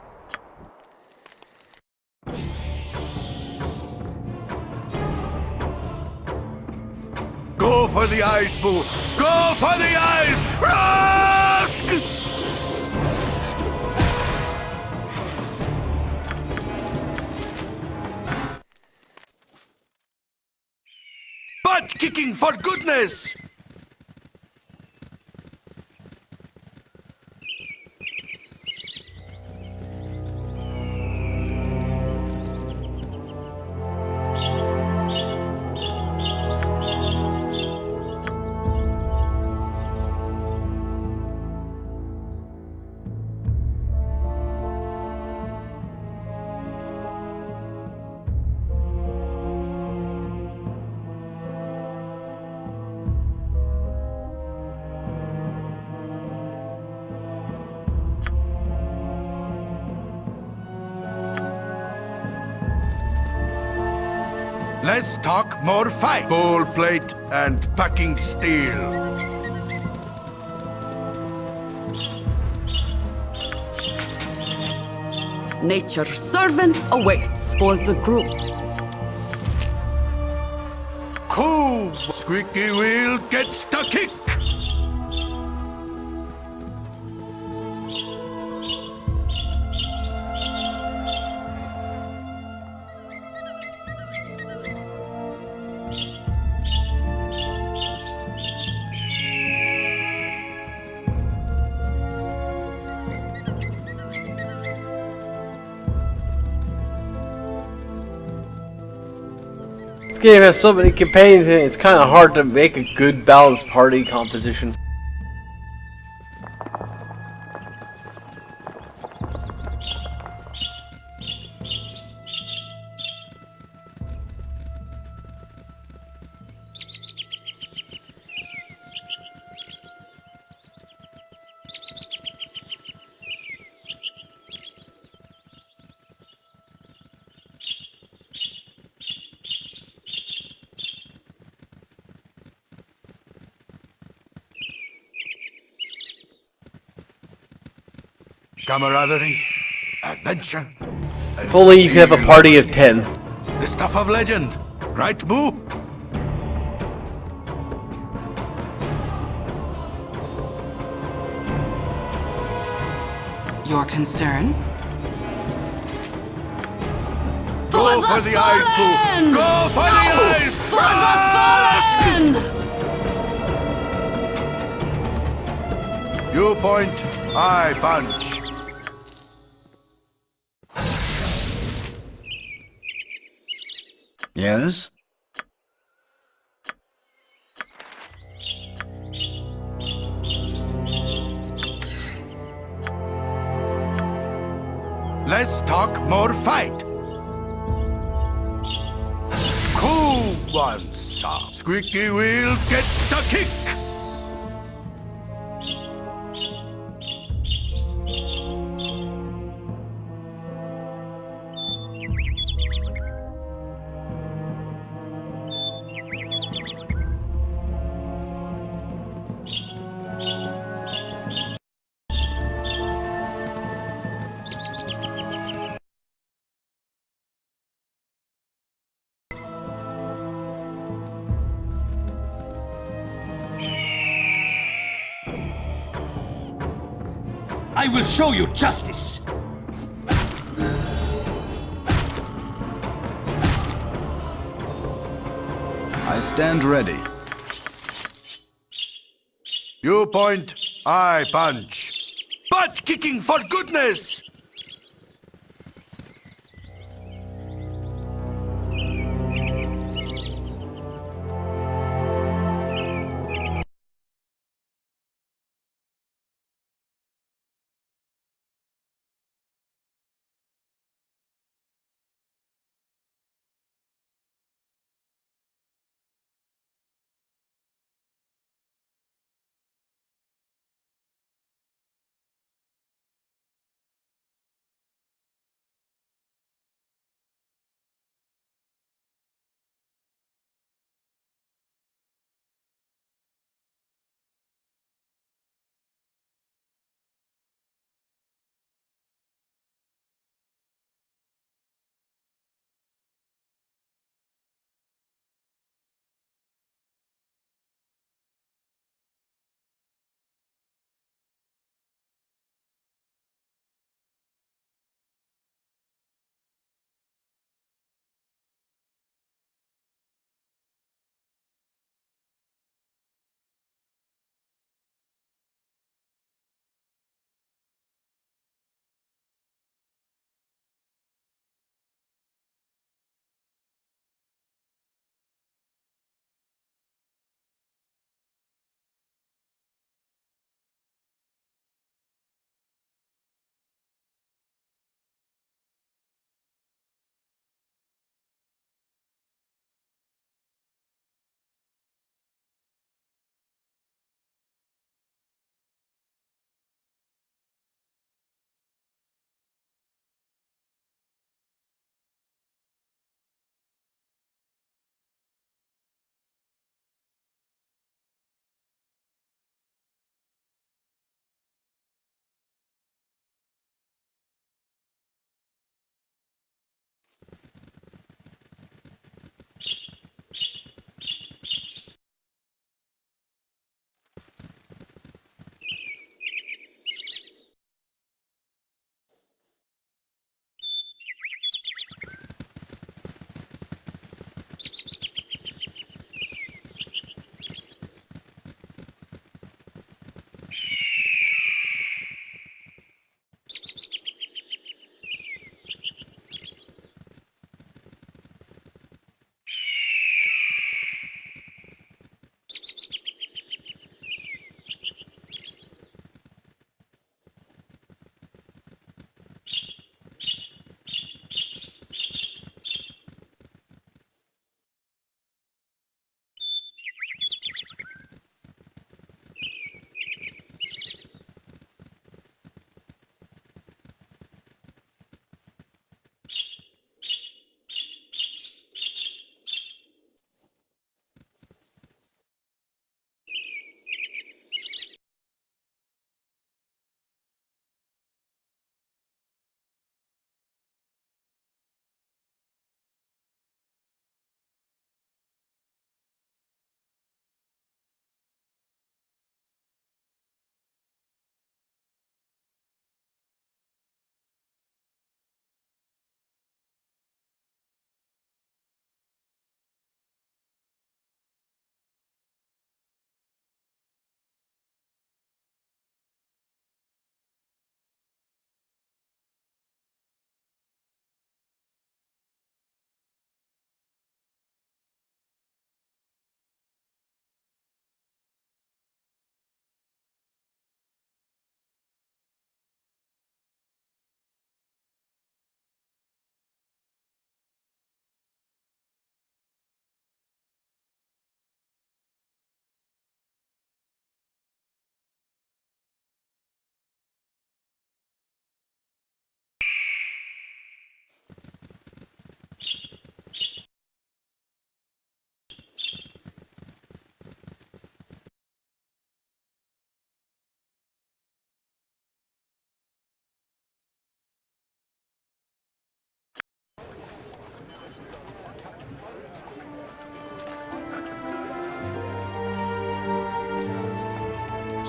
Go for the eyes, Boo! Go for the eyes! Rusk! Butt kicking for goodness! Less talk, more fight. Full plate and packing steel. Nature's servant awaits for the group. Cool! Squeaky wheel gets the kick! This game has so many companions in it, it's kind of hard to make a good balanced party composition. Camaraderie, adventure. If only you could have a party of 10. The stuff of legend, right, Boo? Your concern? Go for the eyes, Boo! Go for the eyes! For the fallen! You point, I punch. Yes? Less talk, more fight. Who wants some? Squeaky wheel gets the kick. I will show you justice! I stand ready. You point, I punch. Butt kicking for goodness!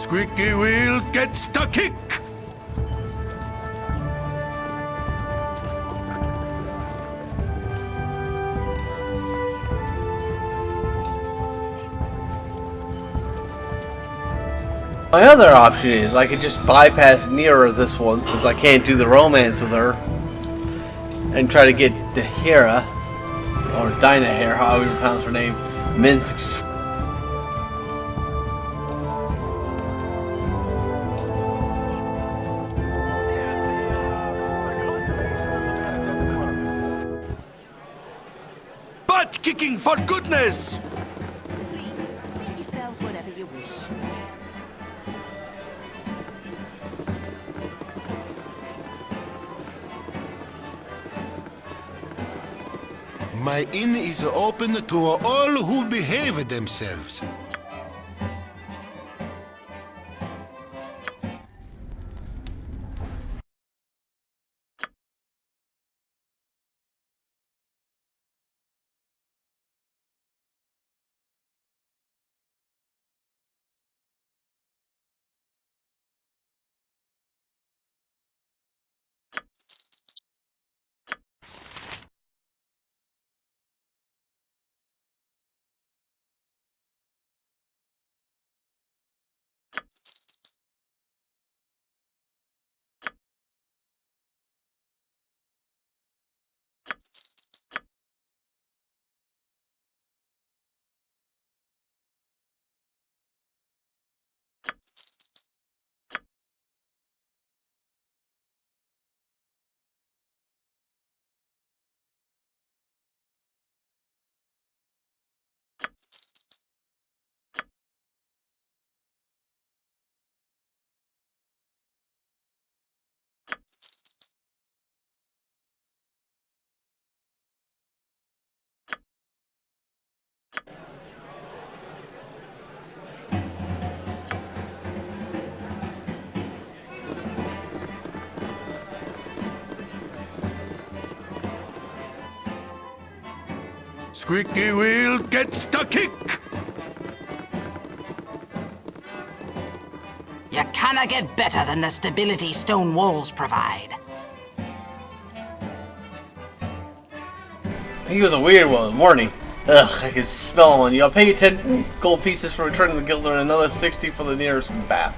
Squeaky wheel gets the kick! My other option is I could just bypass Nearer this one, since I can't do the romance with her, and try to get Dahira, or Dinahare, however you pronounce her name, Minsk's. Butt kicking, for goodness! Please, seat yourselves wherever you wish. My inn is open to all who behave themselves. Squeaky wheel gets the kick! You cannot get better than the stability stone walls provide. He was a weird one, wasn't he? Ugh, I could smell him on you. I'll pay you 10 gold pieces for returning the guilder and another 60 for the nearest bath.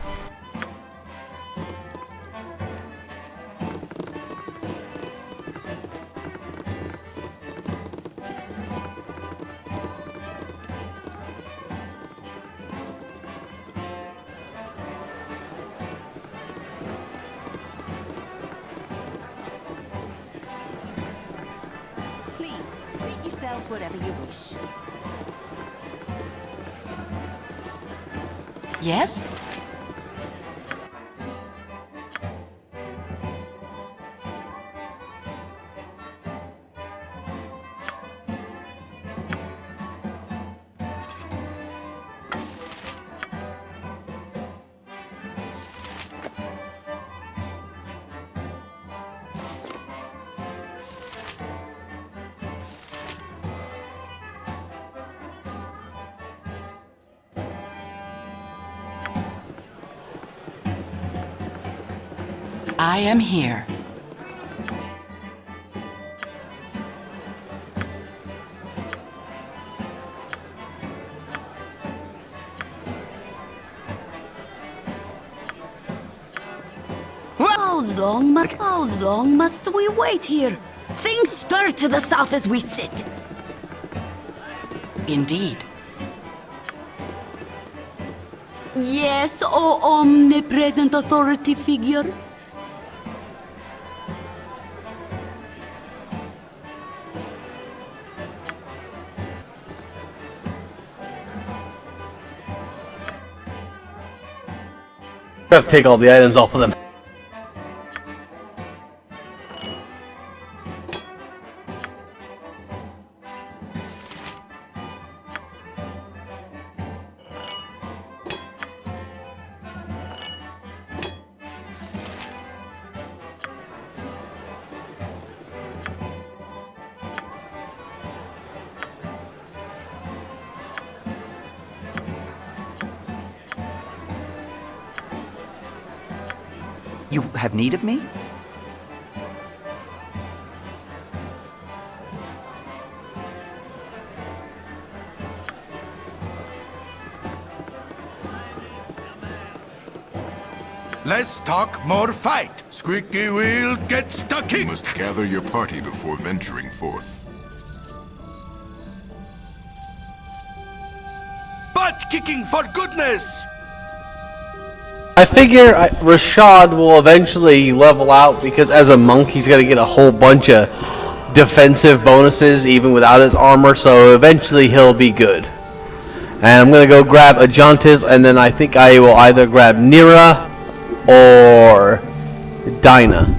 Please, seat yourselves wherever you wish. Yes? I am here. How long must we wait here? Things stir to the south as we sit. Indeed. Yes, O omnipresent authority figure. I have to take all the items off of them. You have need of me? Less talk, more fight. Squeaky wheel gets the kick. You must gather your party before venturing forth. Butt kicking for goodness! I figure Rashad will eventually level out because as a monk he's going to get a whole bunch of defensive bonuses even without his armor, so eventually he'll be good. And I'm going to go grab Ajantis, and then I think I will either grab Nira or Dinah.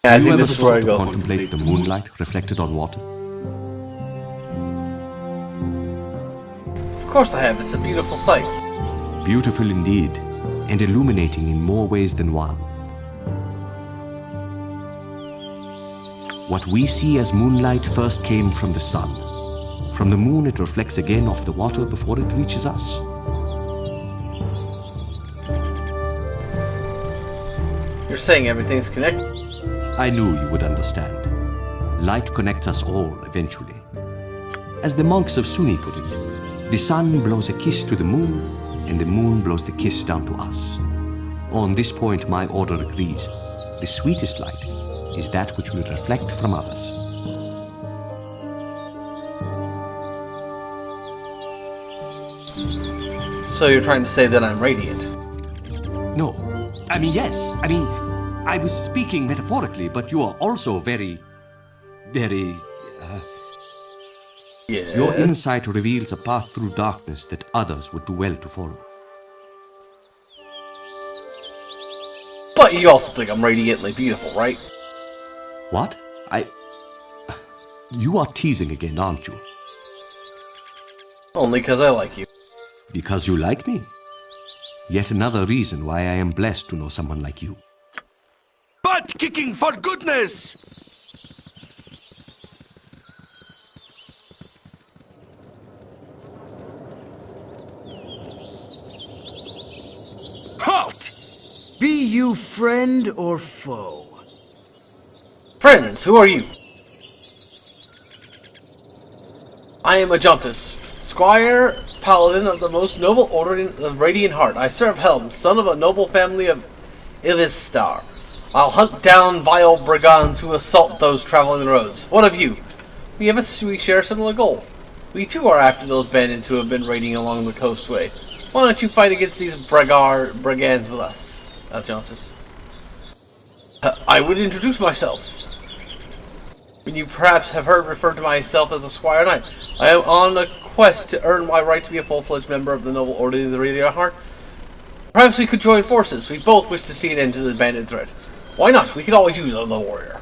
Yeah, I think this is where I go. Contemplate the moonlight reflected on water. Of course I have. It's a beautiful sight. Beautiful indeed, and illuminating in more ways than one. What we see as moonlight first came from the sun. From the moon it reflects again off the water before it reaches us. You're saying everything's connected? I knew you would understand. Light connects us all eventually. As the monks of Sunni put it, the sun blows a kiss to the moon, and the moon blows the kiss down to us. On this point my order agrees. The sweetest light is that which we reflect from others. So you're trying to say that I'm radiant? No. I mean, yes. I was speaking metaphorically, but you are also very... Yes. Your insight reveals a path through darkness that others would do well to follow. But you also think I'm radiantly beautiful, right? What? You are teasing again, aren't you? Only because I like you. Because you like me? Yet another reason why I am blessed to know someone like you. Butt kicking for goodness! Halt! Be you friend or foe? Friends, who are you? I am Ajontus, Squire Paladin of the most noble order of Radiant Heart. I serve Helm, son of a noble family of Ivistar. I'll hunt down vile brigands who assault those traveling the roads. What of you? We share a similar goal. We too are after those bandits who have been raiding along the coastway. Why don't you fight against these brigands with us, Ajontus? I would introduce myself. When you perhaps have heard referred to myself as a Squire Knight, I am on a quest to earn my right to be a full-fledged member of the noble order of the Radiant Heart. Perhaps we could join forces. We both wish to see an end to the bandit threat. Why not? We could always use another warrior.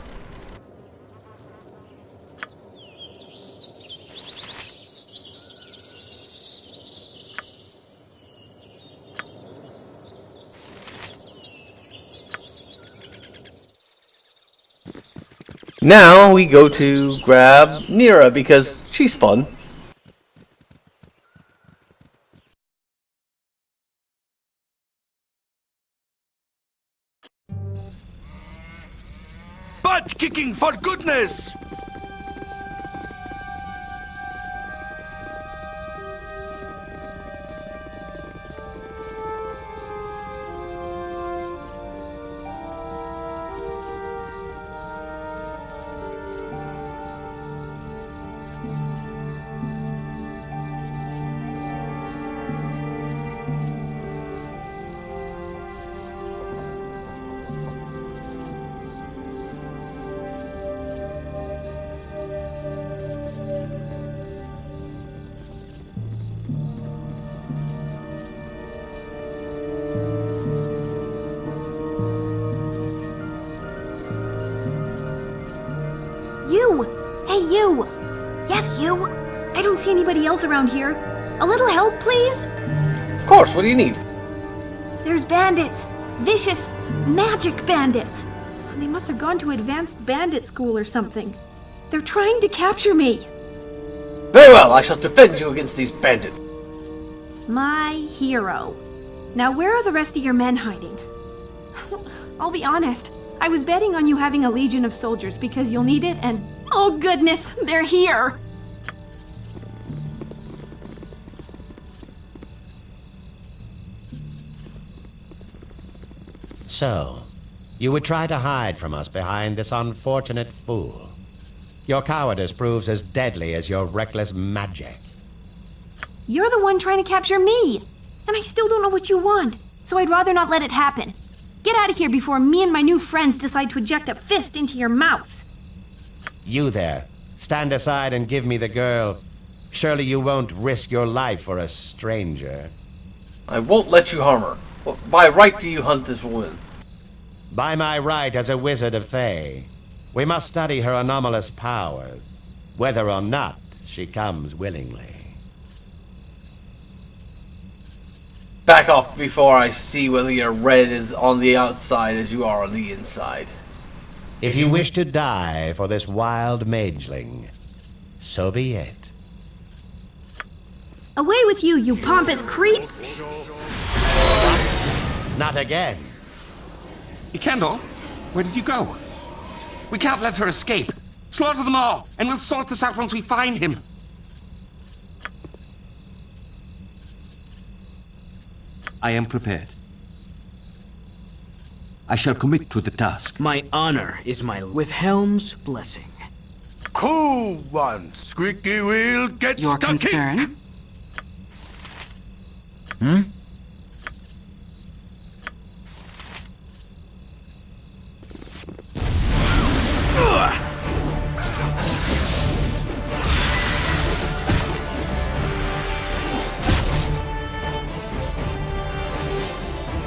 Now we go to grab Nira because she's fun. Butt kicking for goodness! You! Hey, you! Yes, you! I don't see anybody else around here. A little help, please? Of course, what do you need? There's bandits. Vicious, magic bandits. They must have gone to advanced bandit school or something. They're trying to capture me. Very well, I shall defend you against these bandits. My hero. Now, where are the rest of your men hiding? I'll be honest. I was betting on you having a legion of soldiers because you'll need it, and oh goodness, they're here! So, you would try to hide from us behind this unfortunate fool. Your cowardice proves as deadly as your reckless magic. You're the one trying to capture me! And I still don't know what you want, so I'd rather not let it happen. Get out of here before me and my new friends decide to eject a fist into your mouth. You there, stand aside and give me the girl. Surely you won't risk your life for a stranger. I won't let you harm her. By right do you hunt this woman? By my right as a wizard of Thay. We must study her anomalous powers, whether or not she comes willingly. Back off before I see whether your red is on the outside as you are on the inside. If you wish to die for this wild mageling, so be it. Away with you, you pompous creep! Not again. Ikendor, where did you go? We can't let her escape. Slaughter them all, and we'll sort this out once we find him. I am prepared. I shall commit to the task. My honor is with Helm's blessing. Cool one, squeaky wheel, get Your stuck concern? in. Hmm?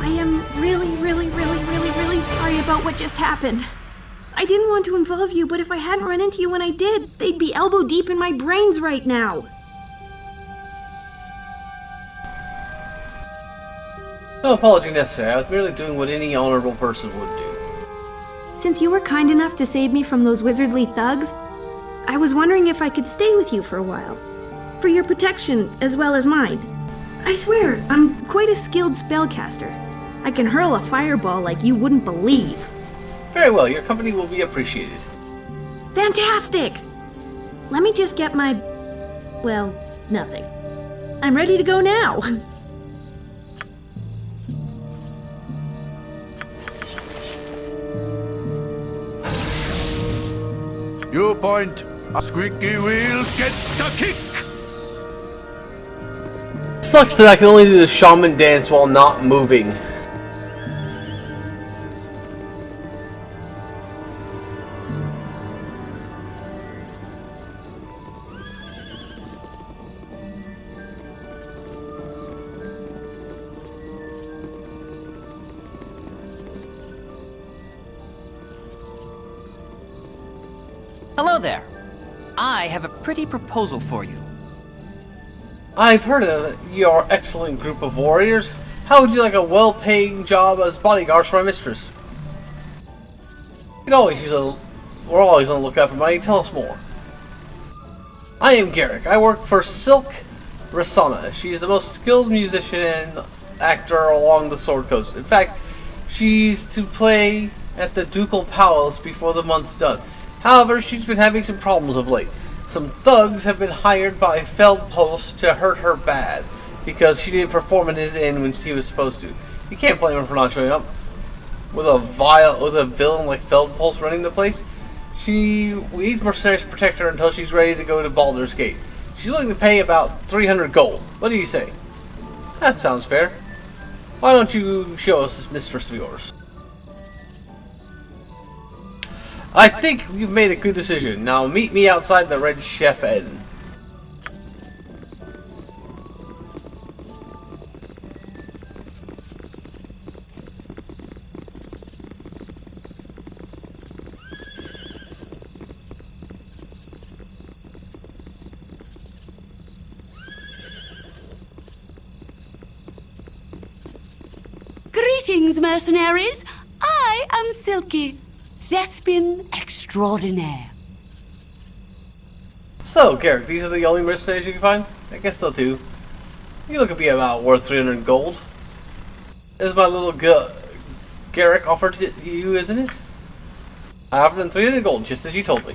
I am really sorry about what just happened. I didn't want to involve you, but if I hadn't run into you when I did, they'd be elbow deep in my brains right now. No apology necessary. I was merely doing what any honorable person would do. Since you were kind enough to save me from those wizardly thugs, I was wondering if I could stay with you for a while. For your protection, as well as mine. I swear, I'm quite a skilled spellcaster. I can hurl a fireball like you wouldn't believe. Very well, your company will be appreciated. Fantastic! Let me just get my... well, nothing. I'm ready to go now. You point, a squeaky wheel gets the kick! Sucks that I can only do the shaman dance while not moving. Hello there. I have a pretty proposal for you. I've heard of your excellent group of warriors. How would you like a well-paying job as bodyguards for my mistress? We're always on the lookout for money. Tell us more. I am Garrick. I work for Silk Rasana. She is the most skilled musician and actor along the Sword Coast. In fact, she's to play at the Ducal Palace before the month's done. However, she's been having some problems of late. Some thugs have been hired by Feldpost to hurt her bad because she didn't perform in his inn when she was supposed to. You can't blame her for not showing up. With a villain like Feldpost running the place, these mercenaries protect her until she's ready to go to Baldur's Gate. She's willing to pay about 300 gold. What do you say? That sounds fair. Why don't you show us this mistress of yours? I think you've made a good decision. Now meet me outside the Red Chef Inn. Greetings, mercenaries. I am Silky, Thespian extraordinaire. So, Garrick, these are the only mercenaries you can find? I guess so too. You look to be about worth 300 gold. This is my little Garrick offered you, isn't it? I offered him 300 gold, just as you told me.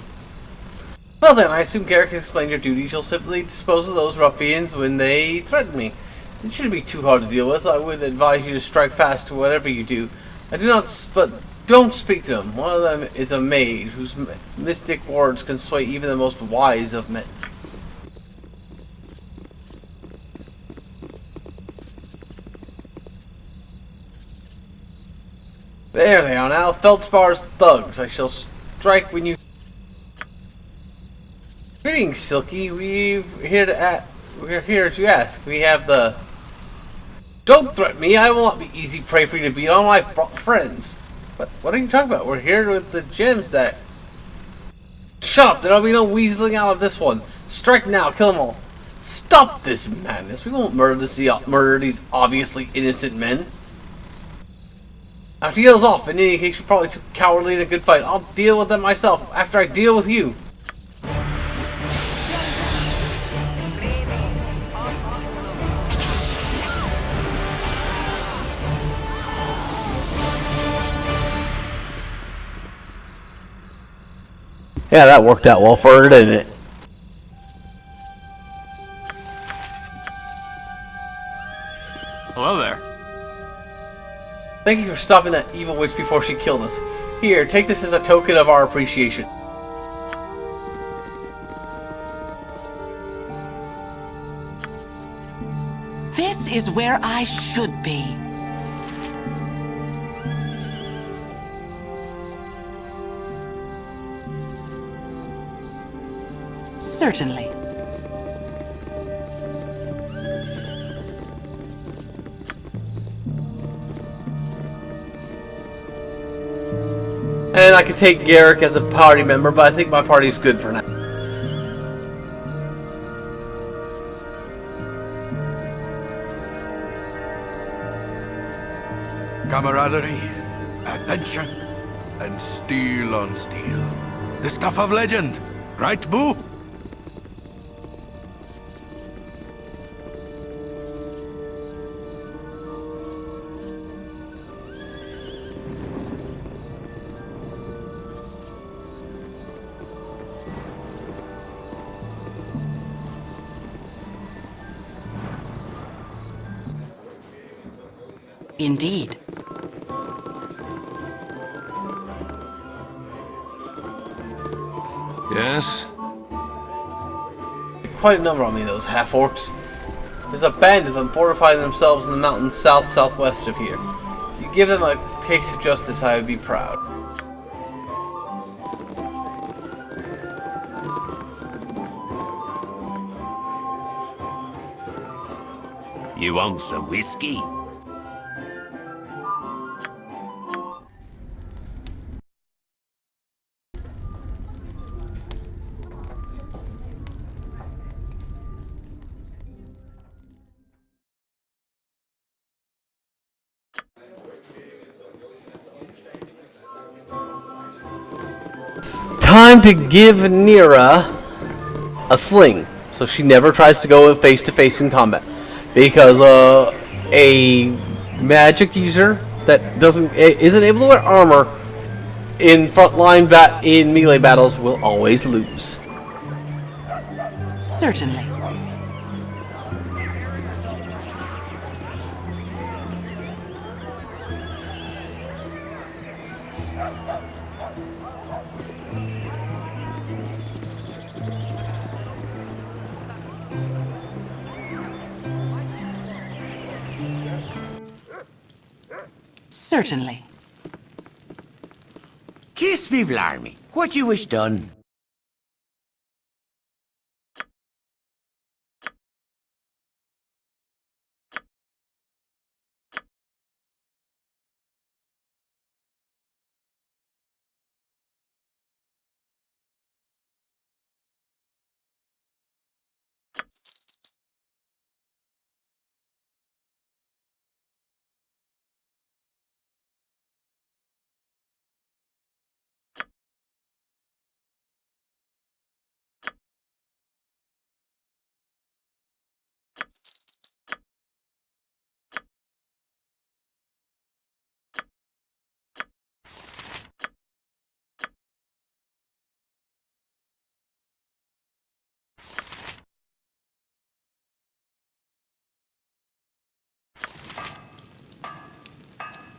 Well then, I assume Garrick has explained your duties. You'll simply dispose of those ruffians when they threaten me. It shouldn't be too hard to deal with. I would advise you to strike fast to whatever you do. But don't speak to them. One of them is a maid whose mystic words can sway even the most wise of men. There they are now, Feldspar's thugs. I shall strike when you... Greetings, Silky. We're here as you ask. We have the... Don't threaten me. I will not be easy prey for you to beat on. I've brought friends. What are you talking about? We're here with the gems that... Shut up! There'll be no weaseling out of this one. Strike now. Kill them all. Stop this madness. We won't murder these obviously innocent men. After he heals off, in any case, you're probably too cowardly in a good fight. I'll deal with them myself after I deal with you. Yeah, that worked out well for her, didn't it? Hello there. Thank you for stopping that evil witch before she killed us. Here, take this as a token of our appreciation. This is where I should be. Certainly. And I could take Garrick as a party member, but I think my party's good for now. Camaraderie, adventure, and steel on steel. The stuff of legend, right, Boo? Indeed. Yes? Quite a number on me, those half-orcs. There's a band of them fortifying themselves in the mountains south-southwest of here. If you give them a taste of justice, I would be proud. You want some whiskey? Time to give Nira a sling, so she never tries to go face to face in combat, because a magic user that isn't able to wear armor in frontline in melee battles will always lose. Certainly. Certainly. Kiss me, blarmy. What you wish done?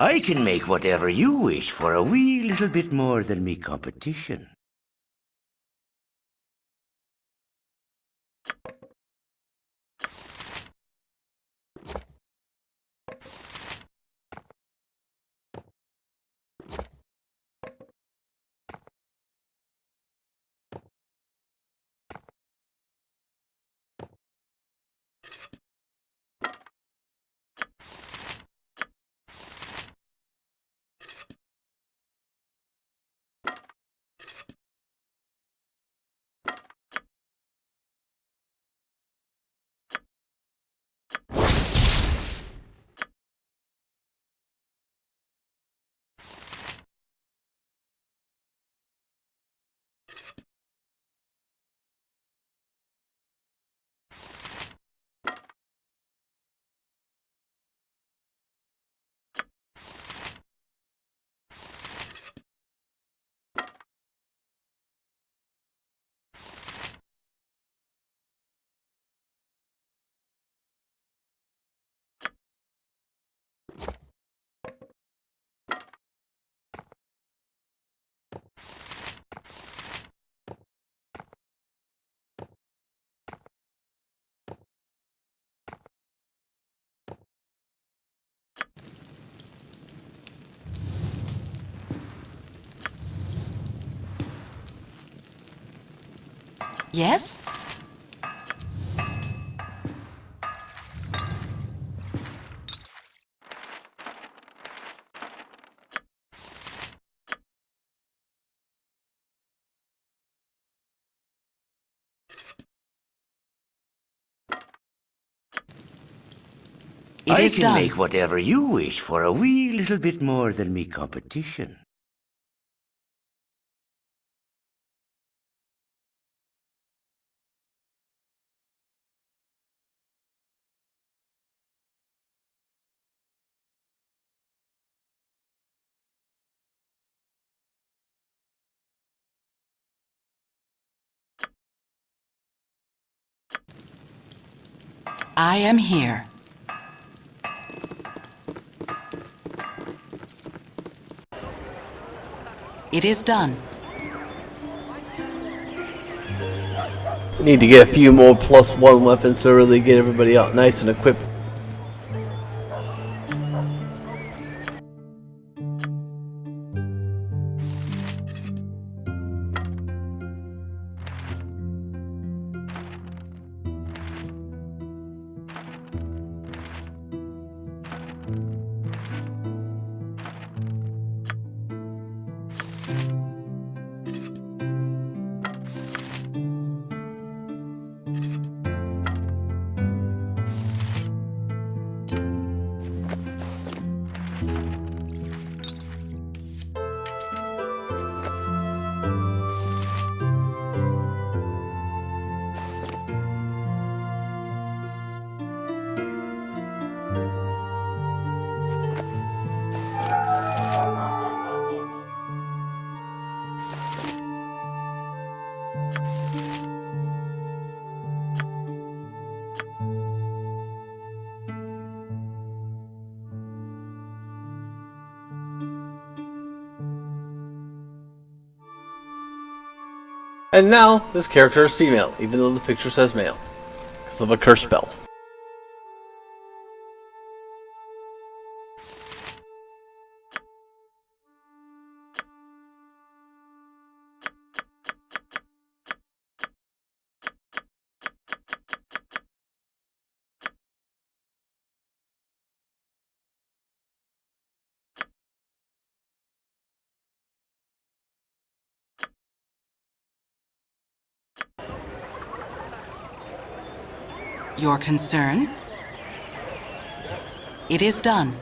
I can make whatever you wish for a wee little bit more than me competition. Yes? I is can done. make whatever you wish for a wee little bit more than me competition. I am here. It is done. Need to get a few more +1 weapons to really get everybody out nice and equipped. And now, this character is female, even though the picture says male, because of a curse spell. Your concern? It is done.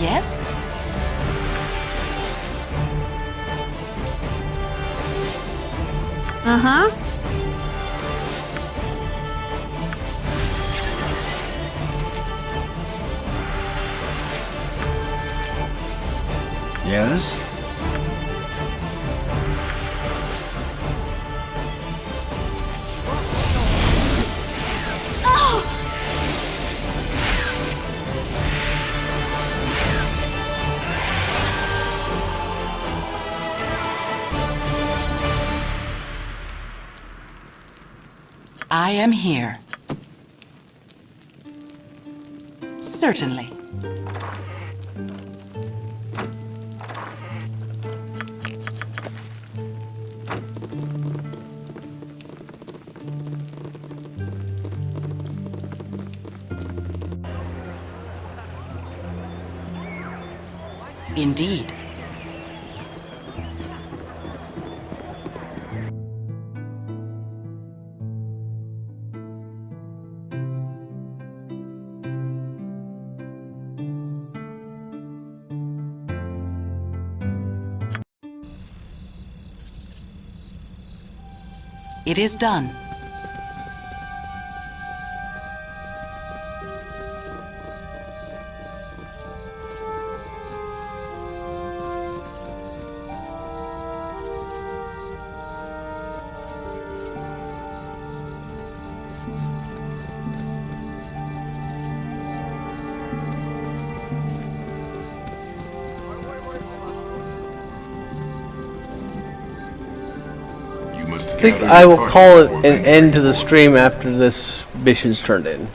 Yes? Uh-huh. Yes? I am here. Certainly. Indeed. It is done. I think I will call it an end to the stream after this mission's turned in.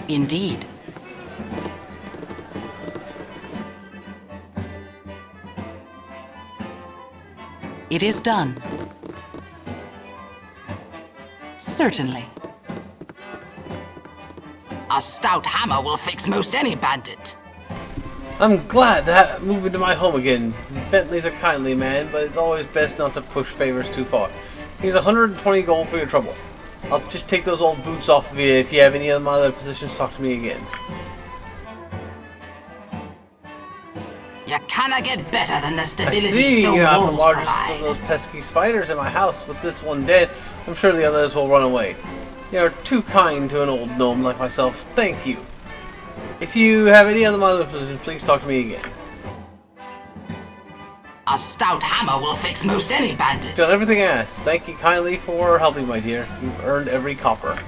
Indeed. It is done. Certainly. A stout hammer will fix most any bandit. I'm glad that moving to my home again. Bentley's a kindly man, but it's always best not to push favors too far. Here's 120 gold for your trouble. I'll just take those old boots off of you. If you have any of my other positions, talk to me again. You cannot get better than the I stability see stone you have the walls largest provide. of those pesky spiders in my house. With this one dead, I'm sure the others will run away. You are too kind to an old gnome like myself. Thank you. If you have any other positions, please talk to me again. A stout hammer will fix most any bandit. Done everything I asked. Thank you kindly for helping, my dear. You've earned every copper.